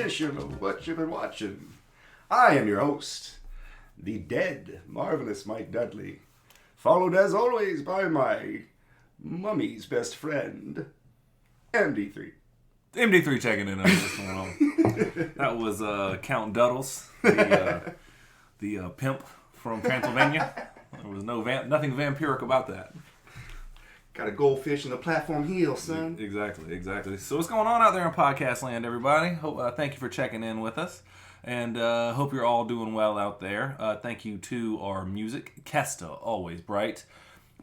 edition of What You Been Watching. I am your host, the dead, marvelous Mike Dudley, followed as always by my mummy's best friend, MD3. MD3 checking in on what's going on. That was Count Duddles, the pimp from Transylvania. There was nothing vampiric about that. Got a goldfish in the platform heel, son. Exactly. So what's going on out there in podcast land, everybody? Thank you for checking in with us. And hope you're all doing well out there. Thank you to our music, Kesta, always bright.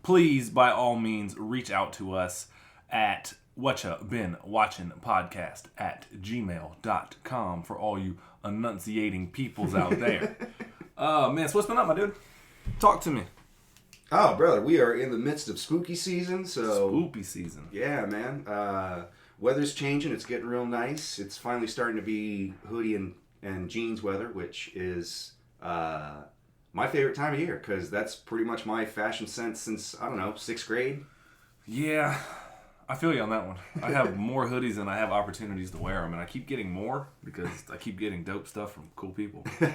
Please, by all means, reach out to us at Whatcha Been Watching Podcast at gmail.com for all you enunciating peoples out there. Man, so what's been up, my dude? Talk to me. Oh, brother, we are in the midst of spooky season, so... Spooky season. Yeah, man. Weather's changing. It's getting real nice. It's finally starting to be hoodie and jeans weather, which is my favorite time of year, because that's pretty much my fashion sense since, I don't know, 6th grade. Yeah, I feel you on that one. I have more hoodies than I have opportunities to wear them, and I keep getting more because I keep getting dope stuff from cool people. So.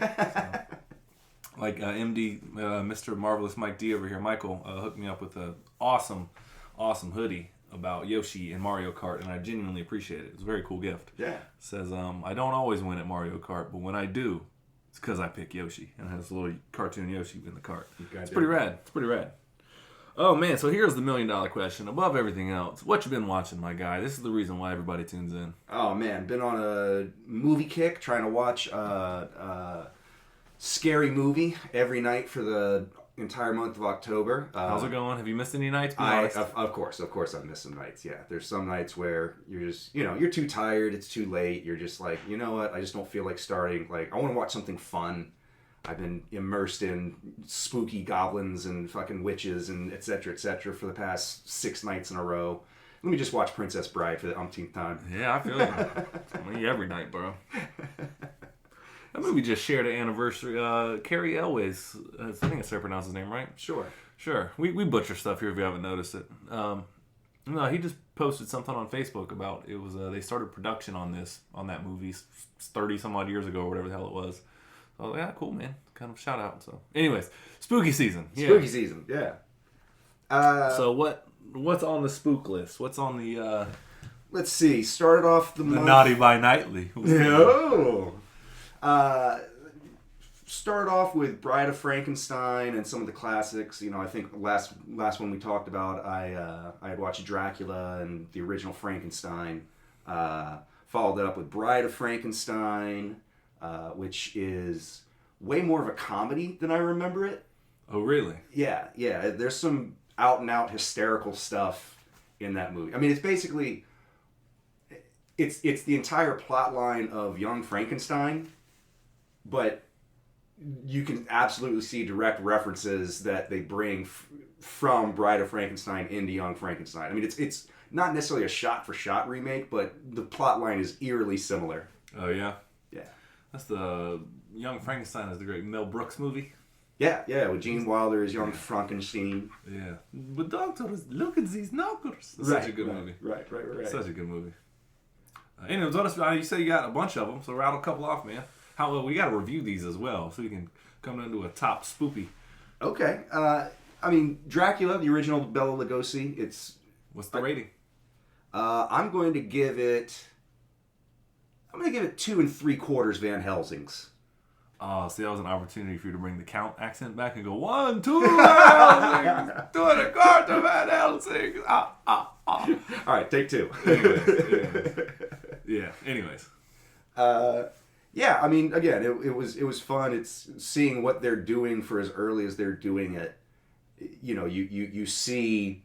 Like Mr. Marvelous Mike D over here, Michael, hooked me up with an awesome hoodie about Yoshi and Mario Kart, and I genuinely appreciate it. It's a very cool gift. Yeah. It says, I don't always win at Mario Kart, but when I do, it's because I pick Yoshi. And it has a little cartoon Yoshi in the cart. It's pretty rad. Oh, man, so here's the $1 million question. Above everything else, what you been watching, my guy? This is the reason why everybody tunes in. Oh, man, been on a movie kick, trying to watch scary movie every night for the entire month of October. How's it going? Have you missed any nights? Of course I've missed some nights. Yeah, there's some nights where you're just, you're too tired, it's too late, you're just like, you know what, I just don't feel like starting. Like, I want to watch something fun. I've been immersed in spooky goblins and fucking witches and et cetera for the past 6 nights in a row. Let me just watch Princess Bride for the umpteenth time. Yeah, I feel you. Me every night, bro. That movie just shared an anniversary. Cary Elwes, I think that's how I pronounce his name, right? Sure. We butcher stuff here if you haven't noticed it. No, he just posted something on Facebook about it was they started production on that movie 30 some odd years ago or whatever the hell it was. So yeah, cool, man. Kind of shout out. So, anyways, spooky season. Yeah. Spooky season. Yeah. So what's on the spook list? What's on the? Let's see. Started off the month. Naughty by Nightly. No. Start off with Bride of Frankenstein and some of the classics. I think last one we talked about, I had watched Dracula and the original Frankenstein. Followed that up with Bride of Frankenstein, which is way more of a comedy than I remember it. Oh, really? Yeah. There's some out and out hysterical stuff in that movie. I mean, it's basically it's the entire plot line of Young Frankenstein. But you can absolutely see direct references that they bring from Bride of Frankenstein into Young Frankenstein. I mean, it's not necessarily a shot-for-shot remake, but the plot line is eerily similar. Oh, yeah? Yeah. That's the Young Frankenstein is the great Mel Brooks movie. Yeah, with Gene Wilder as Young Frankenstein. Yeah. But doctors, look at these knuckles. Such a good movie. Right. Such a good movie. Anyways, you say you got a bunch of them, so rattle a couple off, man. We got to review these as well, so we can come into a top spoopy. Okay. I mean, Dracula, the original Bela Lugosi. What's the rating? I'm going to give it 2 3/4 Van Helsings. Oh, see, that was an opportunity for you to bring the Count accent back and go 1, 2 Van Helsings, 2 1/4 Van Helsings. All right, take 2. Anyways. Yeah, I mean, again, it was fun. It's seeing what they're doing for as early as they're doing it. You see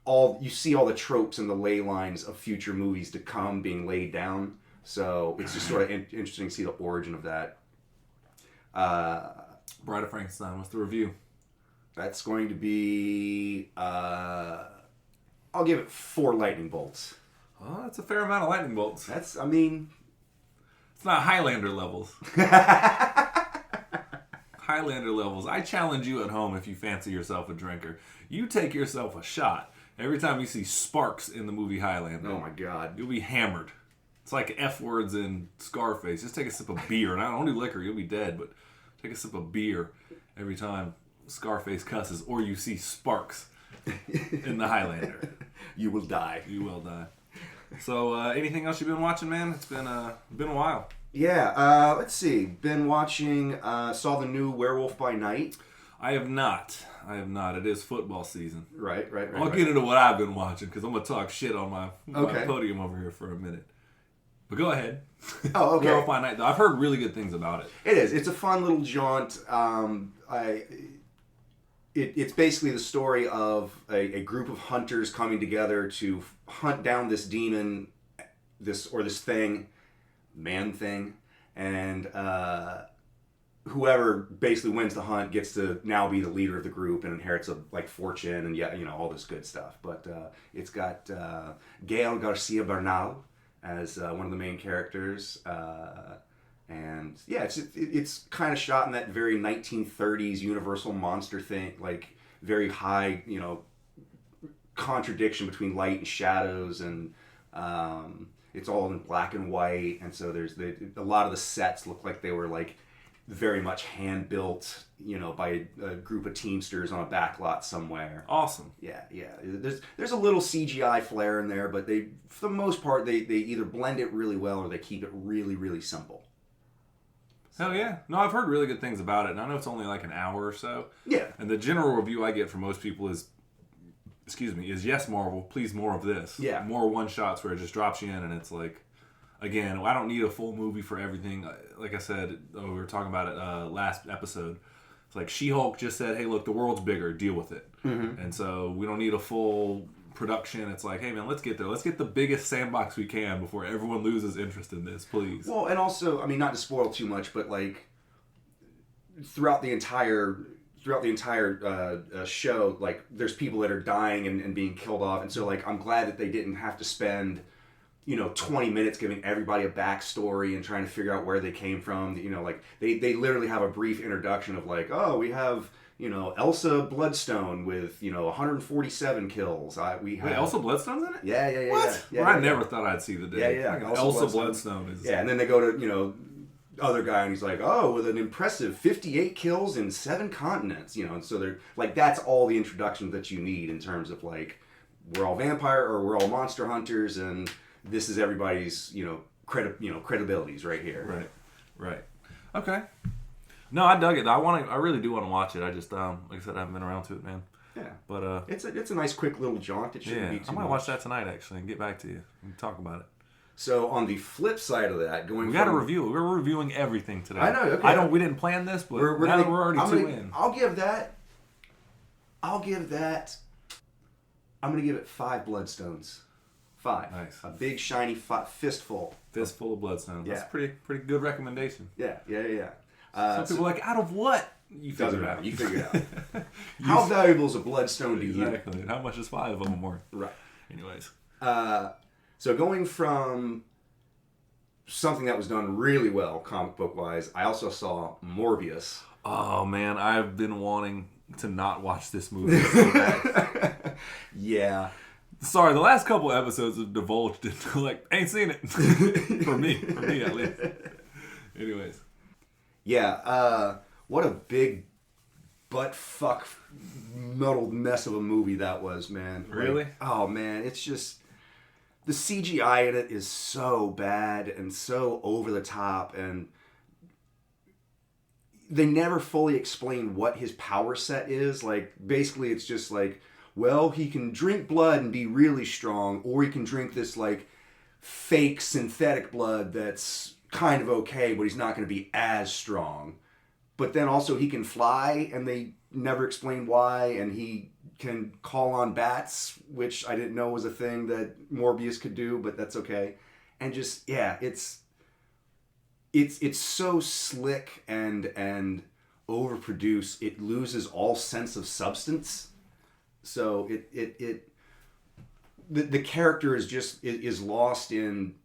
all the tropes and the ley lines of future movies to come being laid down. So it's just sort of interesting to see the origin of that. Bride of Frankenstein. What's the review? That's going to be. I'll give it 4 lightning bolts. Oh, that's a fair amount of lightning bolts. It's not Highlander levels. Highlander levels. I challenge you at home if you fancy yourself a drinker. You take yourself a shot every time you see sparks in the movie Highlander. Oh my God. You'll be hammered. It's like F words in Scarface. Just take a sip of beer. And I don't do liquor, you'll be dead, but take a sip of beer every time Scarface cusses or you see sparks in the Highlander. You will die. You will die. So, anything else you've been watching, man? It's been a while. Yeah, let's see. Been watching, saw the new Werewolf by Night. I have not. It is football season. Right. I'll get into what I've been watching because I'm going to talk shit on my Okay. podium over here for a minute. But go ahead. Oh, okay. Werewolf by Night, though. I've heard really good things about it. It is. It's a fun little jaunt. It's basically the story of a group of hunters coming together to hunt down this demon, this man thing, and whoever basically wins the hunt gets to now be the leader of the group and inherits a fortune and all this good stuff. But it's got Gael Garcia Bernal as one of the main characters. And yeah, it's kind of shot in that very 1930s Universal monster thing, like very high, contradiction between light and shadows, and it's all in black and white, and so there's a lot of the sets look like they were like very much hand built, by a group of teamsters on a back lot somewhere. Awesome. Yeah. There's a little CGI flair in there, but they, for the most part, they either blend it really well or they keep it really, really simple. Hell yeah. No, I've heard really good things about it, and I know it's only like an hour or so. Yeah. And the general review I get from most people is yes, Marvel, please more of this. Yeah. More one-shots where it just drops you in, and it's like, again, I don't need a full movie for everything. Like I said, we were talking about it last episode. It's like She-Hulk just said, hey, look, the world's bigger, deal with it. Mm-hmm. And so we don't need a full production. It's like, hey, man, let's get there. Let's get the biggest sandbox we can before everyone loses interest in this, please. Well, and also, not to spoil too much, but like throughout the entire show, like there's people that are dying and being killed off, and so like I'm glad that they didn't have to spend 20 minutes giving everybody a backstory and trying to figure out where they came from. Like they literally have a brief introduction of like, oh, we have Elsa Bloodstone with 147 kills. Wait, Elsa Bloodstone's in it? Yeah. What? Yeah, I never thought I'd see the day. Yeah. Elsa Bloodstone is. Yeah, and then they go to other guy and he's like, oh, with an impressive 58 kills in 7 continents. And so they're like, that's all the introduction that you need in terms of like, we're all we're all monster hunters, and this is everybody's credibilities right here. Right. Okay. No, I dug it. I really do want to watch it. I just like I said, I haven't been around to it, man. Yeah. But it's a nice quick little jaunt. It shouldn't be too I might much. watch that tonight actually and get back to you and talk about it. So on the flip side of that, we got to review. We're reviewing everything today. I know. Okay. We didn't plan this, but we're already two in. I'm gonna give it 5 bloodstones. 5. Nice. A big shiny fistful. Fistful of bloodstones. Yeah. That's a pretty good recommendation. Yeah. Some people are like, out of what? You Doesn't figure it matter. out. You figure it out. How valuable is a bloodstone to you? Exactly. And how much is 5 of them worth? Right. Anyways. So going from something that was done really well comic book wise, I also saw Morbius. Oh man, I've been wanting to not watch this movie so bad. Yeah. Sorry, the last couple episodes have divulged into like, ain't seen it. for me at least. Anyways. Yeah, what a big butt fuck muddled mess of a movie that was, man. Really? Like, oh man, it's just the CGI in it is so bad and so over the top, and they never fully explain what his power set is. Like, basically it's just like, well, he can drink blood and be really strong, or he can drink this like fake synthetic blood that's kind of okay, but he's not going to be as strong. But then also he can fly, and they never explain why, and he can call on bats, which I didn't know was a thing that Morbius could do, but that's okay. And just, yeah, it's so slick and overproduced, it loses all sense of substance. So the character is lost in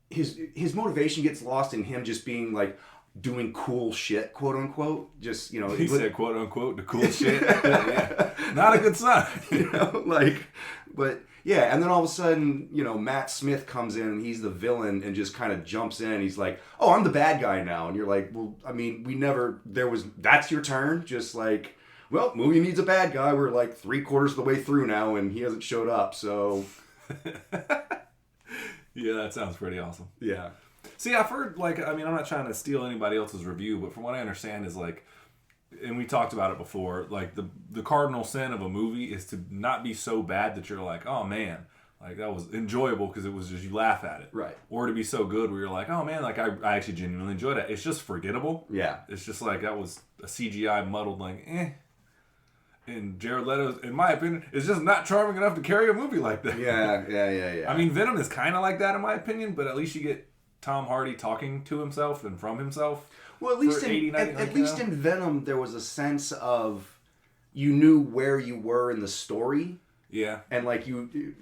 his motivation gets lost in him just being like, doing cool shit, quote unquote. Just, you know, he said quote unquote the cool shit. Yeah. Not a good sign. You know, like, but yeah, and then all of a sudden, you know, Matt Smith comes in and he's the villain and just kind of jumps in. He's like, "Oh, I'm the bad guy now," and you're like, "Well, I mean, that's your turn." Just like, well, movie needs a bad guy. We're like 3/4 of the way through now, and he hasn't showed up. So, yeah, that sounds pretty awesome. Yeah. See, I've heard, like, I mean, I'm not trying to steal anybody else's review, but from what I understand is, like, and we talked about it before, like, the cardinal sin of a movie is to not be so bad that you're like, oh, man, like, that was enjoyable because it was just, you laugh at it. Right. Or to be so good where you're like, oh, man, like, I actually genuinely enjoyed it. It's just forgettable. Yeah. It's just like, that was a CGI muddled, like, And Jared Leto, in my opinion, is just not charming enough to carry a movie like that. Yeah. I mean, Venom is kind of like that, in my opinion, but at least you get Tom Hardy talking to himself and from himself. Well, at least in Venom, there was a sense of you knew where you were in the story. Yeah. And like you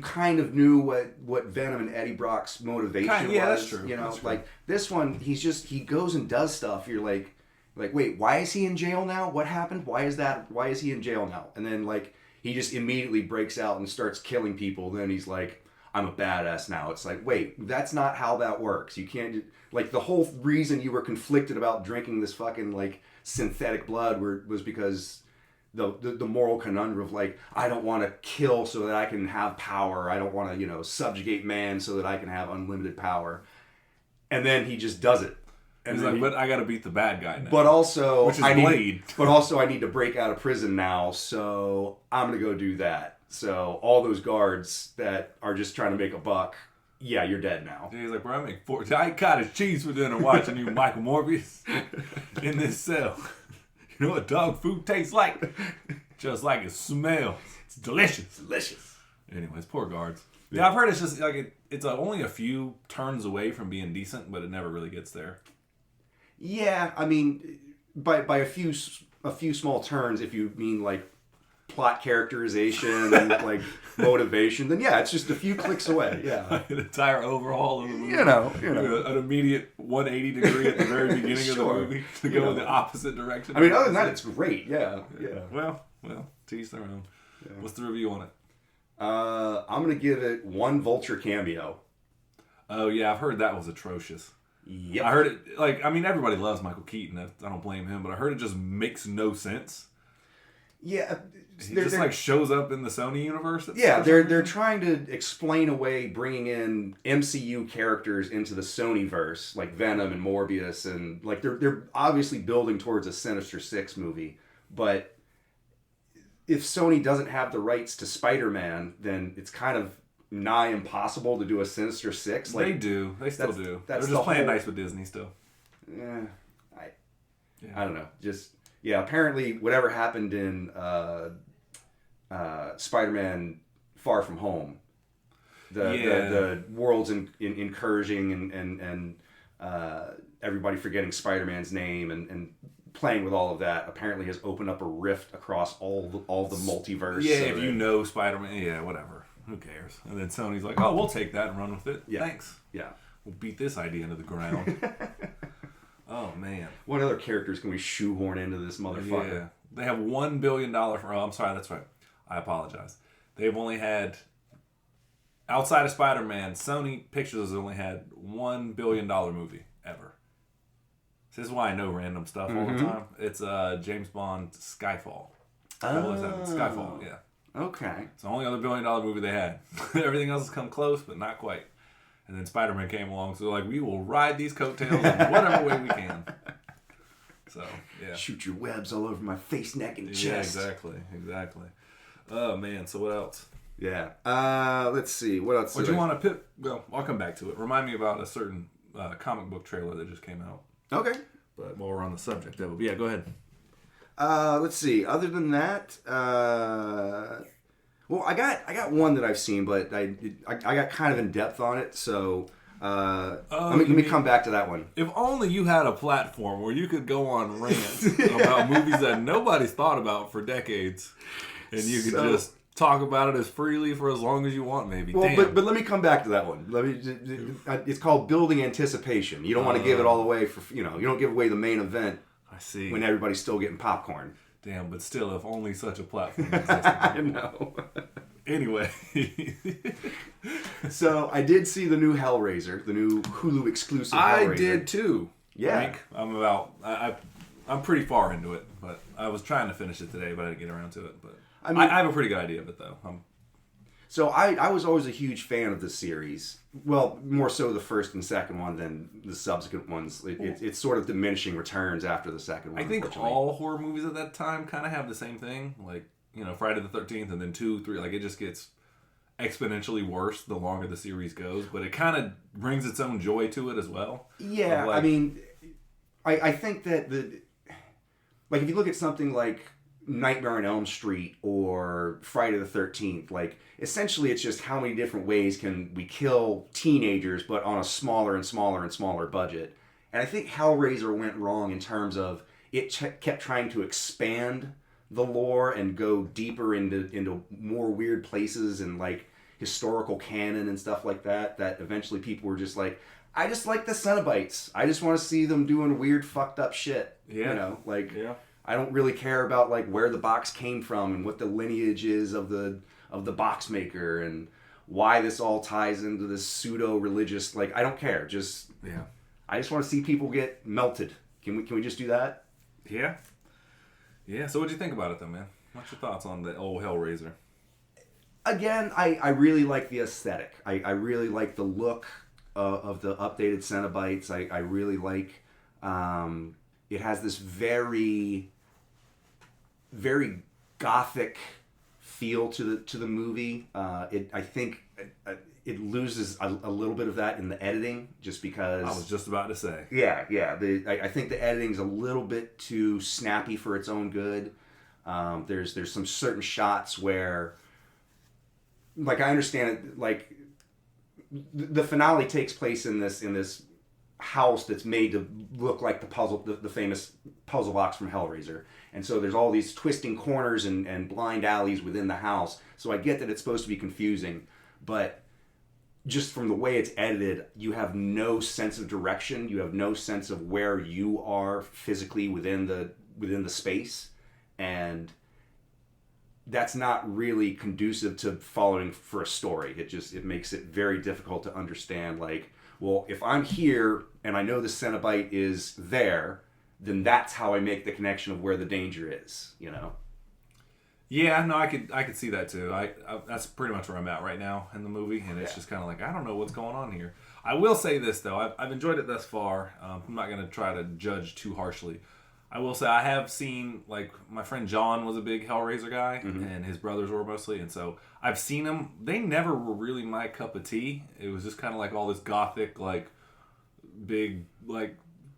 kind of knew what Venom and Eddie Brock's motivation was. Yeah, that's true. You know, that's true. like this one, he goes and does stuff. You're like, wait, why is he in jail now? What happened? Why is he in jail now? And then like he just immediately breaks out and starts killing people. Then he's like, I'm a badass now. It's like, wait, that's not how that works. You can't, like, the whole reason you were conflicted about drinking this fucking, like, synthetic blood was because the moral conundrum of, like, I don't want to kill so that I can have power. I don't want to, you know, subjugate man so that I can have unlimited power. And then he just does it. And he's like, but I got to beat the bad guy now. But also, which is Blade. I need to break out of prison now, so I'm going to go do that. So all those guards that are just trying to make a buck, yeah, you're dead now. He's like, bro, I ate cottage cheese for dinner watching you, Michael Morbius, in this cell. You know what dog food tastes like? Just like it smells. It's delicious. Delicious. Anyways, poor guards. Yeah, I've heard it's just like it's only a few turns away from being decent, but it never really gets there. Yeah, I mean, by a few small turns, if you mean like plot characterization and like motivation, then yeah, it's just a few clicks away. Yeah, an entire overhaul of the movie. You know, an immediate 180 degree at the very beginning of the movie to go in the opposite direction. I mean, other than that, it's great. Yeah. Well, to each their own. Yeah. What's the review on it? I'm gonna give it 1 Vulture cameo. Oh yeah, I've heard that was atrocious. Yep. I heard it. Like, I mean, everybody loves Michael Keaton. I don't blame him, but I heard it just makes no sense. Yeah. He just like shows up in the Sony universe. Yeah, they're trying to explain away bringing in MCU characters into the Sony verse, like Venom and Morbius, and like they're obviously building towards a Sinister Six movie. But if Sony doesn't have the rights to Spider-Man, then it's kind of nigh impossible to do a Sinister Six. Like, they do. They still do. They're just playing nice with Disney still. Yeah, I don't know. Just apparently whatever happened in Spider-Man Far From Home, the world's encouraging and everybody forgetting Spider-Man's name and playing with all of that apparently has opened up a rift across all the multiverse. Yeah, if you know Spider-Man, whatever. Who cares? And then Sony's like, oh, we'll take that and run with it. Yeah. Thanks. Yeah. We'll beat this idea into the ground. Oh, man. What other characters can we shoehorn into this motherfucker? Yeah. They have $1 billion I'm sorry, that's right. I apologize. They've only had, outside of Spider-Man, Sony Pictures has only had $1 billion movie ever. This is why I know random stuff all the time. It's James Bond Skyfall. Skyfall, yeah. Okay. It's the only other $1 billion movie they had. Everything else has come close, but not quite. And then Spider-Man came along, so they're like, we will ride these coattails in whatever way we can. So, yeah. Shoot your webs all over my face, neck, and chest. Yeah, exactly. Oh, man, so what else? Yeah. Let's see. What else? What do you want to pick? Well, I'll come back to it. Remind me about a certain comic book trailer that just came out. Okay. But while we're on the subject of it, yeah, go ahead. Let's see. Other than that, well, I got one that I've seen, but I got kind of in depth on it, so let me come back to that one. If only you had a platform where you could go on rants about movies that nobody's thought about for decades, and you could just talk about it as freely for as long as you want, maybe. Well, Damn. but let me come back to that one. It's called building anticipation. You don't want to give it all away for, you don't give away the main event. I see. When everybody's still getting popcorn. Damn, but still, if only such a platform existed. I know. Anyway. So, I did see the new Hellraiser, the new Hulu exclusive Hellraiser. I did too. Yeah. I'm pretty far into it, but I was trying to finish it today, but I didn't get around to it. But I have a pretty good idea of it, though. So I was always a huge fan of the series. Well, more so the first and second one than the subsequent ones. It's sort of diminishing returns after the second one. I think all horror movies at that time kind of have the same thing. Like, Friday the 13th and then 2, 3. Like, it just gets exponentially worse the longer the series goes. But it kind of brings its own joy to it as well. Yeah, like, I think that like, if you look at something like Nightmare on Elm Street or Friday the 13th, like, essentially it's just how many different ways can we kill teenagers, but on a smaller and smaller and smaller budget. And I think Hellraiser went wrong in terms of it kept trying to expand the lore and go deeper into more weird places and, like, historical canon and stuff like that eventually people were just like, I just like the Ceno-Bites. I just want to see them doing weird fucked up shit. Yeah. Yeah. I don't really care about, like, where the box came from and what the lineage is of the box maker and why this all ties into this pseudo-religious, like, I don't care. Just, yeah. I just want to see people get melted. Can we just do that? Yeah. Yeah, so what'd you think about it, though, man? What's your thoughts on the old Hellraiser? Again, I really like the aesthetic. I really like the look of the updated Ceno-Bites. I really like... it has this very... very gothic feel to the movie. I think it loses a little bit of that in the editing, just because. I was just about to say. Yeah. I think the editing's a little bit too snappy for its own good. There's some certain shots where, like, I understand it, like, the finale takes place in this house that's made to look like the famous puzzle box from Hellraiser. And so there's all these twisting corners and blind alleys within the house. So I get that it's supposed to be confusing, but just from the way it's edited, you have no sense of direction. You have no sense of where you are physically within the space. And that's not really conducive to following for a story. It makes it very difficult to understand, like, well, if I'm here and I know the Cenobite is there, then that's how I make the connection of where the danger is, Yeah, no, I could see that too. I that's pretty much where I'm at right now in the movie, and it's just kind of like, I don't know what's going on here. I will say this though, I've enjoyed it thus far. I'm not gonna try to judge too harshly. I will say I have seen, like, my friend John was a big Hellraiser guy, and his brothers were mostly, and so I've seen them. They never were really my cup of tea. It was just kind of like all this gothic, like, big, like,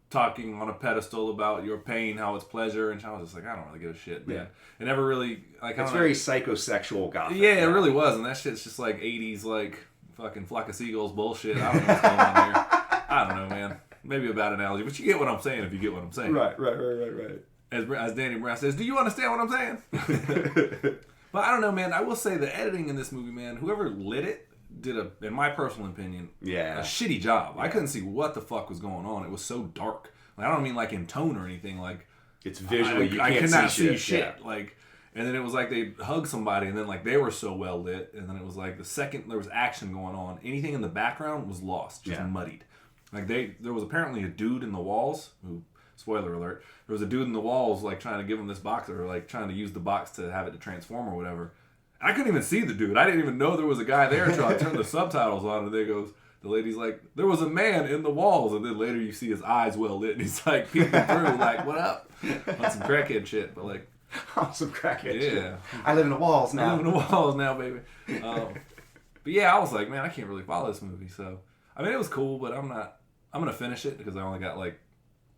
talking on a pedestal about your pain, how it's pleasure, and I was just like, I don't really give a shit, man. Yeah. It never really, like, it's very psychosexual gothic. Yeah, it really was, and that shit's just like 80s, like, fucking Flock of Seagulls bullshit. I don't know what's going on here. I don't know, man. Maybe a bad analogy, but you get what I'm saying if you get what I'm saying. Right. As Danny Brown says, do you understand what I'm saying? But I don't know, man. I will say the editing in this movie, man, whoever lit it did in my personal opinion, a shitty job. Yeah. I couldn't see what the fuck was going on. It was so dark. Like, I don't mean like in tone or anything. Like, it's visually, I could not see shit. Yeah. Like, and then it was like they hugged somebody, and then, like, they were so well lit, and then it was like the second there was action going on, anything in the background was lost, just muddied. Like, there was apparently a dude in the walls who, spoiler alert, there was a dude in the walls, like, trying to give him this box, or, like, trying to use the box to have it to transform or whatever. I couldn't even see the dude. I didn't even know there was a guy there until I turned the subtitles on, and the lady's like, there was a man in the walls, and then later you see his eyes well lit, and he's, like, peeking through, like, what up? On some crackhead shit, but, like... On some crackhead shit. I live in the walls now. I live in the walls now, baby. But yeah, I was like, man, I can't really follow this movie, so... I mean, it was cool, but I'm going to finish it because I only got, like,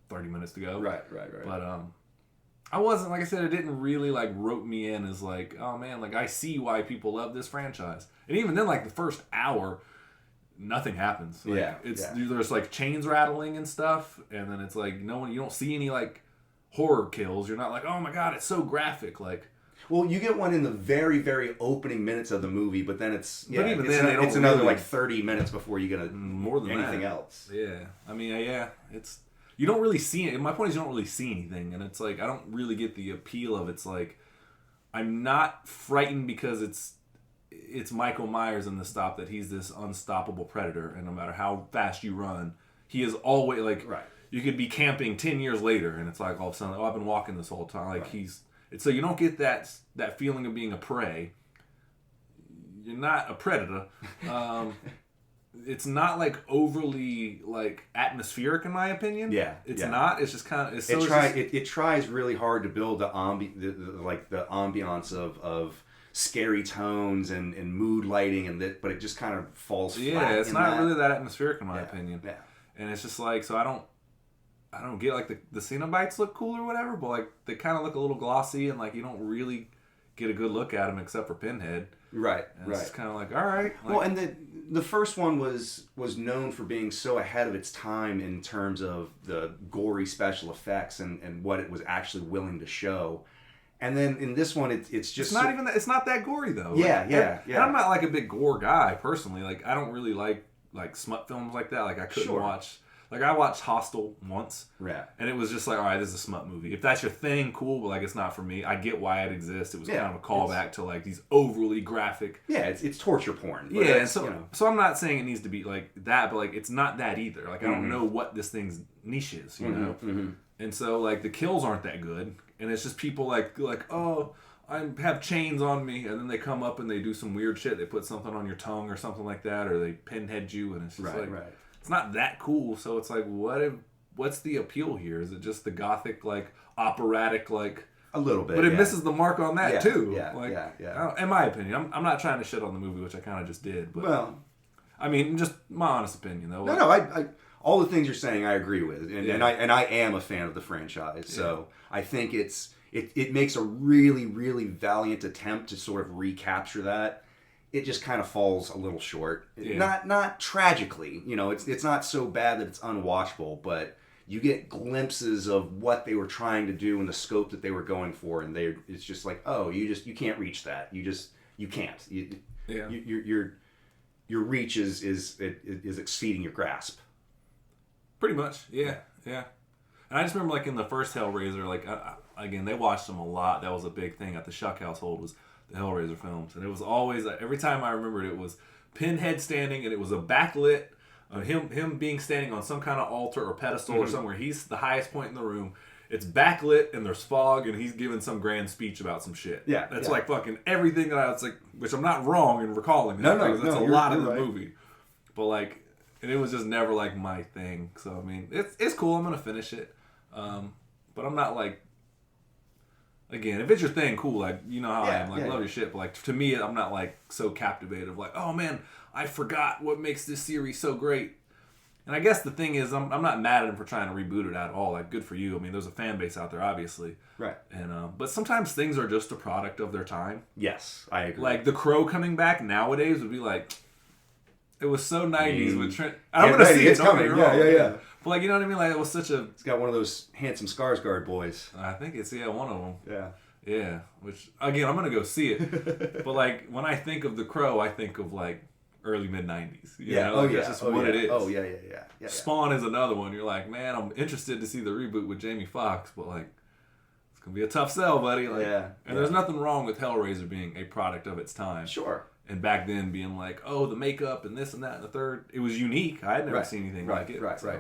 30 minutes to go. Right. But, I wasn't, like I said, it didn't really, like, rope me in as, like, oh, man, like, I see why people love this franchise. And even then, like, the first hour, nothing happens. Like, there's, like, chains rattling and stuff, and then it's, like, you don't see any, like, horror kills. You're not like, oh, my God, it's so graphic. Like, Well, you get one in the very, very opening minutes of the movie, but then it's it's another really, like 30 minutes before you get more than anything else. Yeah, I mean, it's you don't really see it. My point is, you don't really see anything, and it's like I don't really get the appeal of it's like I'm not frightened because it's Michael Myers in The Stop that he's this unstoppable predator, and no matter how fast you run, he is always like right. You could be camping 10 years later, and it's like all of a sudden, I've been walking this whole time. Like right. So you don't get that feeling of being a prey. You're not a predator. It's not like overly like atmospheric in my opinion. Yeah, it's not. It's just kind of. It tries really hard to build the ambiance of scary tones and mood lighting but it just kind of falls flat. Yeah, it's not really that atmospheric in my opinion. Yeah, and it's just like so I don't get like the Ceno-Bites look cool or whatever, but like they kind of look a little glossy and like you don't really get a good look at them except for Pinhead. Right, and it's kind of like all right. Like, well, and the first one was known for being so ahead of its time in terms of the gory special effects and what it was actually willing to show. And then in this one, it's just not even that. It's not that gory though. Yeah. And I'm not like a big gore guy personally. Like I don't really like smut films like that. Like I couldn't watch. Like I watched Hostel once, and it was just like, all right, this is a smut movie. If that's your thing, cool, but like it's not for me. I get why it exists. It was kind of a callback to like these overly graphic. Yeah, it's torture porn. Yeah, and so I'm not saying it needs to be like that, but like it's not that either. Like I don't know what this thing's niche is, you know. Mm-hmm. And so like the kills aren't that good, and it's just people like oh. I have chains on me, and then they come up and they do some weird shit. They put something on your tongue or something like that, or they pinhead you, and it's just it's not that cool. So it's like, what's the appeal here? Is it just the gothic, like operatic, like a little bit? But it misses the mark on that too. Yeah. In my opinion, I'm not trying to shit on the movie, which I kind of just did. But, well, I mean, just my honest opinion, though. No, I all the things you're saying, I agree with, and I am a fan of the franchise. So I think it makes a really, really valiant attempt to sort of recapture that. It just kind of falls a little short. Yeah. Not tragically, you know. It's not so bad that it's unwatchable, but you get glimpses of what they were trying to do and the scope that they were going for, and it's just like, oh, you can't reach that. You can't. Your reach is exceeding your grasp. Pretty much, yeah. And I just remember like in the first Hellraiser, like again, they watched them a lot. That was a big thing at the Shuck household was the Hellraiser films, and it was always every time I remembered it was Pinhead standing, and it was a backlit him being standing on some kind of altar or pedestal or somewhere. He's the highest point in the room. It's backlit and there's fog, and he's giving some grand speech about some shit. Yeah, that's like fucking everything that I was like, which I'm not wrong in recalling. That's a lot of the movie, but like, and it was just never like my thing. So I mean, it's cool. I'm gonna finish it, but I'm not like. Again, if it's your thing, cool. Like, you know how I am. Like, love your shit. But, like, to me, I'm not, like, so captivated of, like, oh, man, I forgot what makes this series so great. And I guess the thing is, I'm not mad at him for trying to reboot it at all. Like, good for you. I mean, there's a fan base out there, obviously. Right. And but sometimes things are just a product of their time. Yes, I agree. Like, The Crow coming back nowadays would be like, it was so 90s with Trent. I'm going to see it. Don't get me wrong. Yeah. But, like, you know what I mean? Like, it was such a... It's got one of those handsome Skarsgård boys. I think it's, one of them. Yeah. Yeah, which, again, I'm going to go see it. But, like, when I think of The Crow, I think of, like, early mid-90s. You know? That's just what it is. Oh, yeah. Spawn is another one. You're like, man, I'm interested to see the reboot with Jamie Foxx, but, like, it's going to be a tough sell, buddy. Like, and there's nothing wrong with Hellraiser being a product of its time. Sure. And back then being like, oh, the makeup and this and that and the third. It was unique. I had never seen anything like it. Right. Sorry,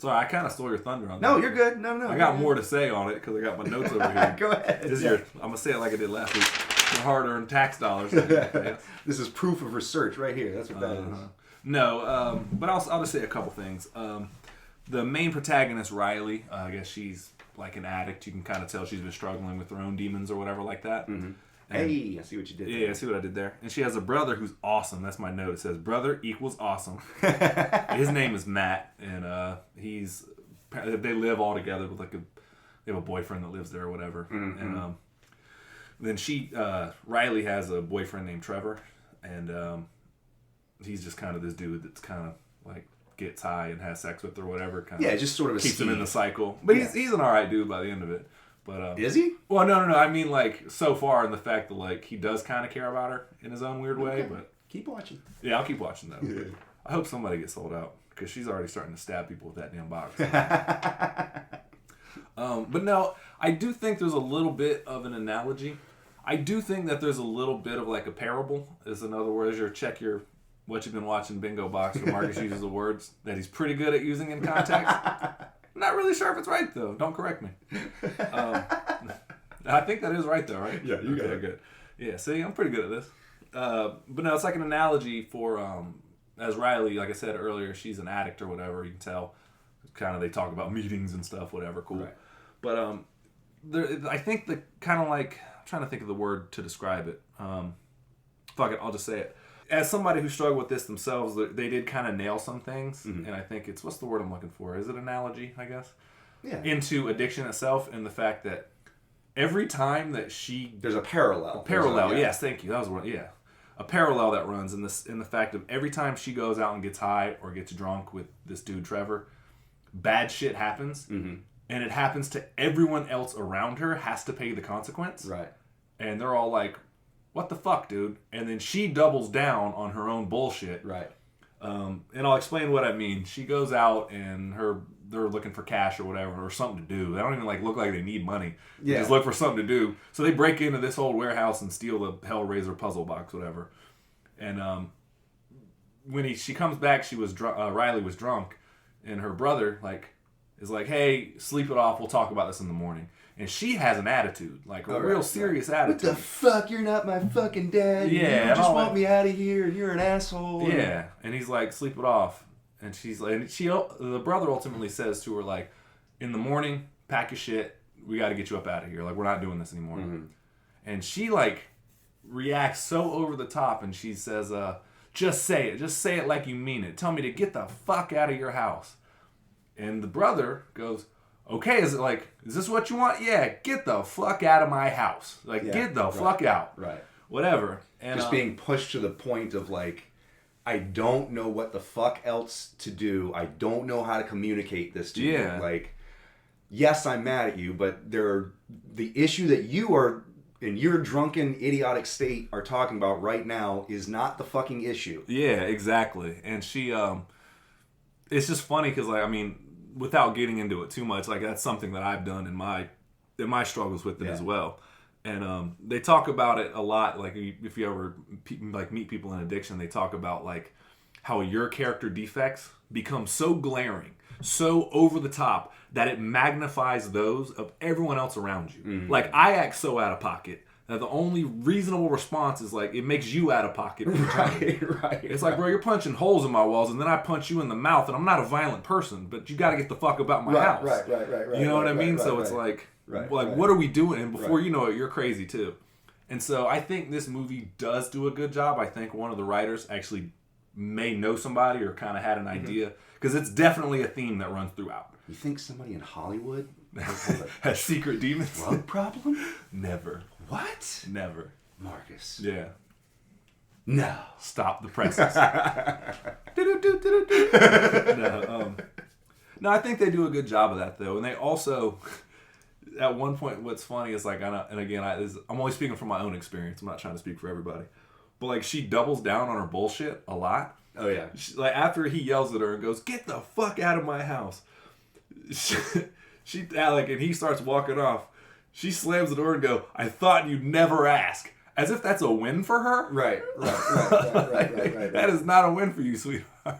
I kind of stole your thunder on that. No, you're good. No. I got more to say on it because I got my notes over here. Go ahead. I'm going to say it like I did last week. The hard-earned tax dollars. This is proof of research right here. That's what that is. No, but I'll just say a couple things. The main protagonist, Riley, I guess she's like an addict. You can kind of tell she's been struggling with her own demons or whatever like that. Mm-hmm. Hey, I see what you did. Yeah, I see what I did there. And she has a brother who's awesome. That's my note. It says, brother equals awesome. His name is Matt, and they live all together with they have a boyfriend that lives there or whatever. Mm-hmm. And then Riley has a boyfriend named Trevor, and he's just kind of this dude that's kind of like gets high and has sex with or whatever. Just sort of keeps him in the cycle. But he's an all right dude by the end of it. But is he? Well, no. I mean, like, so far in the fact that, like, he does kind of care about her in his own weird way. But keep watching. Yeah, I'll keep watching though. Yeah. I hope somebody gets sold out because she's already starting to stab people with that damn box. But no, I do think there's a little bit of an analogy. I do think that there's a little bit of like a parable. Is in other words, check your what you've been watching bingo box where Marcus uses the words that he's pretty good at using in context. I'm not really sure if it's right though. Don't correct me. I think that is right though, right? Yeah, you got it. Good. Yeah, see, I'm pretty good at this. But no, it's like an analogy for as Riley, like I said earlier, she's an addict or whatever. You can tell. Kind of they talk about meetings and stuff, whatever. Cool. Right. But I think the kind of like I'm trying to think of the word to describe it. Fuck it, I'll just say it. As somebody who struggled with this themselves, they did kind of nail some things, and I think it's what's the word I'm looking for? Is it analogy? I guess. Yeah. Into addiction itself, and the fact that every time that there's a parallel. Yes, thank you. That was the word. Yeah, a parallel that runs in the fact of every time she goes out and gets high or gets drunk with this dude Trevor, bad shit happens, and it happens to everyone else around her has to pay the consequence. Right. And they're all like, what the fuck, dude? And then she doubles down on her own bullshit. Right. And I'll explain what I mean. She goes out and they're looking for cash or whatever, or something to do. They don't even like look like they need money. They just look for something to do. So they break into this old warehouse and steal the HELLRAISER puzzle box, whatever. And when she comes back, she was Riley was drunk, and her brother is like, hey, sleep it off. We'll talk about this in the morning. And she has an attitude, like a real serious attitude. What the fuck? You're not my fucking dad. Yeah, you just want me out of here, and you're an asshole. Yeah, and he's like, sleep it off. And she's like, the brother ultimately says to her, like, in the morning, pack your shit. We got to get you up out of here. Like, we're not doing this anymore. And she like reacts so over the top, and she says, just say it. Just say it like you mean it. Tell me to get the fuck out of your house. And the brother goes, okay, is this what you want? Yeah, get the fuck out of my house. Get the fuck out. Right. Whatever. And just being pushed to the point of like, I don't know what the fuck else to do. I don't know how to communicate this to you. Like, yes, I'm mad at you, but the issue that you are in your drunken, idiotic state are talking about right now is not the fucking issue. Yeah, exactly. And she, it's just funny because, like, I mean, without getting into it too much, like that's something that I've done in my struggles with it as well. And they talk about it a lot. Like if you ever meet people in addiction, they talk about like how your character defects become so glaring, so over the top that it magnifies those of everyone else around you. Like I act so out of pocket that the only reasonable response is like it makes you out of pocket. Right. It's like, bro, you're punching holes in my walls, and then I punch you in the mouth, and I'm not a violent person, but you got to get the fuck about my house. Right. You know what I mean? So it's like, what are we doing? And before you know it, you're crazy too. And so I think this movie does do a good job. I think one of the writers actually may know somebody or kind of had an idea, because it's definitely a theme that runs throughout. You think somebody in Hollywood has secret demons? Drug problem? Never. What? Never. Marcus. Yeah. No. Stop the presses. No, I think they do a good job of that, though. And they also, at one point, what's funny is, like, and again, I'm only speaking from my own experience. I'm not trying to speak for everybody. But, like, she doubles down on her bullshit a lot. Oh, yeah. Like, after he yells at her and goes, get the fuck out of my house. And he starts walking off. She slams the door and go, I thought you'd never ask. As if that's a win for her. Right. That is not a win for you, sweetheart.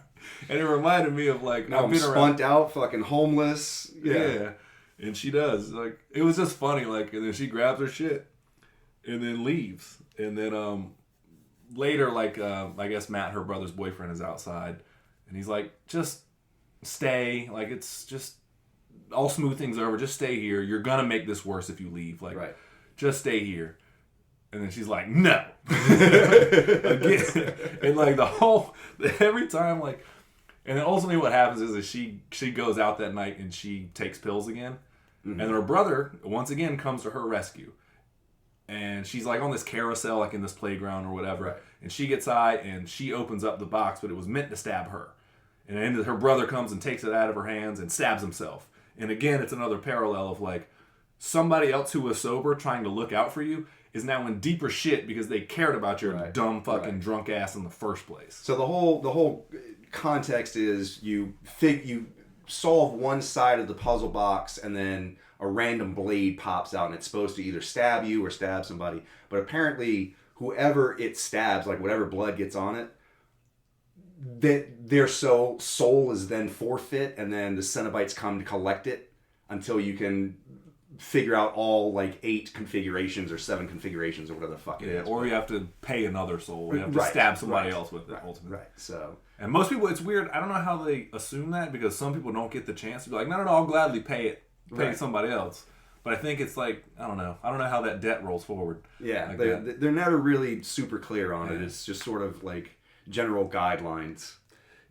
And it reminded me of like, I'm spunt out, fucking homeless. Yeah. And she does. Like, it was just funny. Like, and then she grabs her shit and then leaves. And then later, like, I guess Matt, her brother's boyfriend, is outside. And he's like, just stay. Like, it's just, I'll smooth things over. Just stay here. You're gonna make this worse if you leave. Like, just stay here. And then she's like, no. Again. And like every time, like, and then ultimately what happens is she goes out that night and she takes pills again. And her brother once again comes to her rescue. And she's like on this carousel, like in this playground or whatever. And she gets high and she opens up the box, but it was meant to stab her. And then her brother comes and takes it out of her hands and stabs himself. And again, it's another parallel of like, somebody else who was sober trying to look out for you is now in deeper shit because they cared about your dumb fucking drunk ass in the first place. So the whole context is you solve one side of the puzzle box and then a random blade pops out and it's supposed to either stab you or stab somebody. But apparently whoever it stabs, like whatever blood gets on it, that their soul is then forfeit, and then the Ceno-Bites come to collect it until you can figure out all like 8 configurations or 7 configurations or whatever the fuck it is. Or you have to pay another soul. You have to stab somebody else with it, ultimately. Right, so... And most people, it's weird, I don't know how they assume that, because some people don't get the chance to be like, no, I'll gladly pay somebody else. But I think it's like, I don't know how that debt rolls forward. Yeah, like they're never really super clear on it. It's just sort of like general guidelines.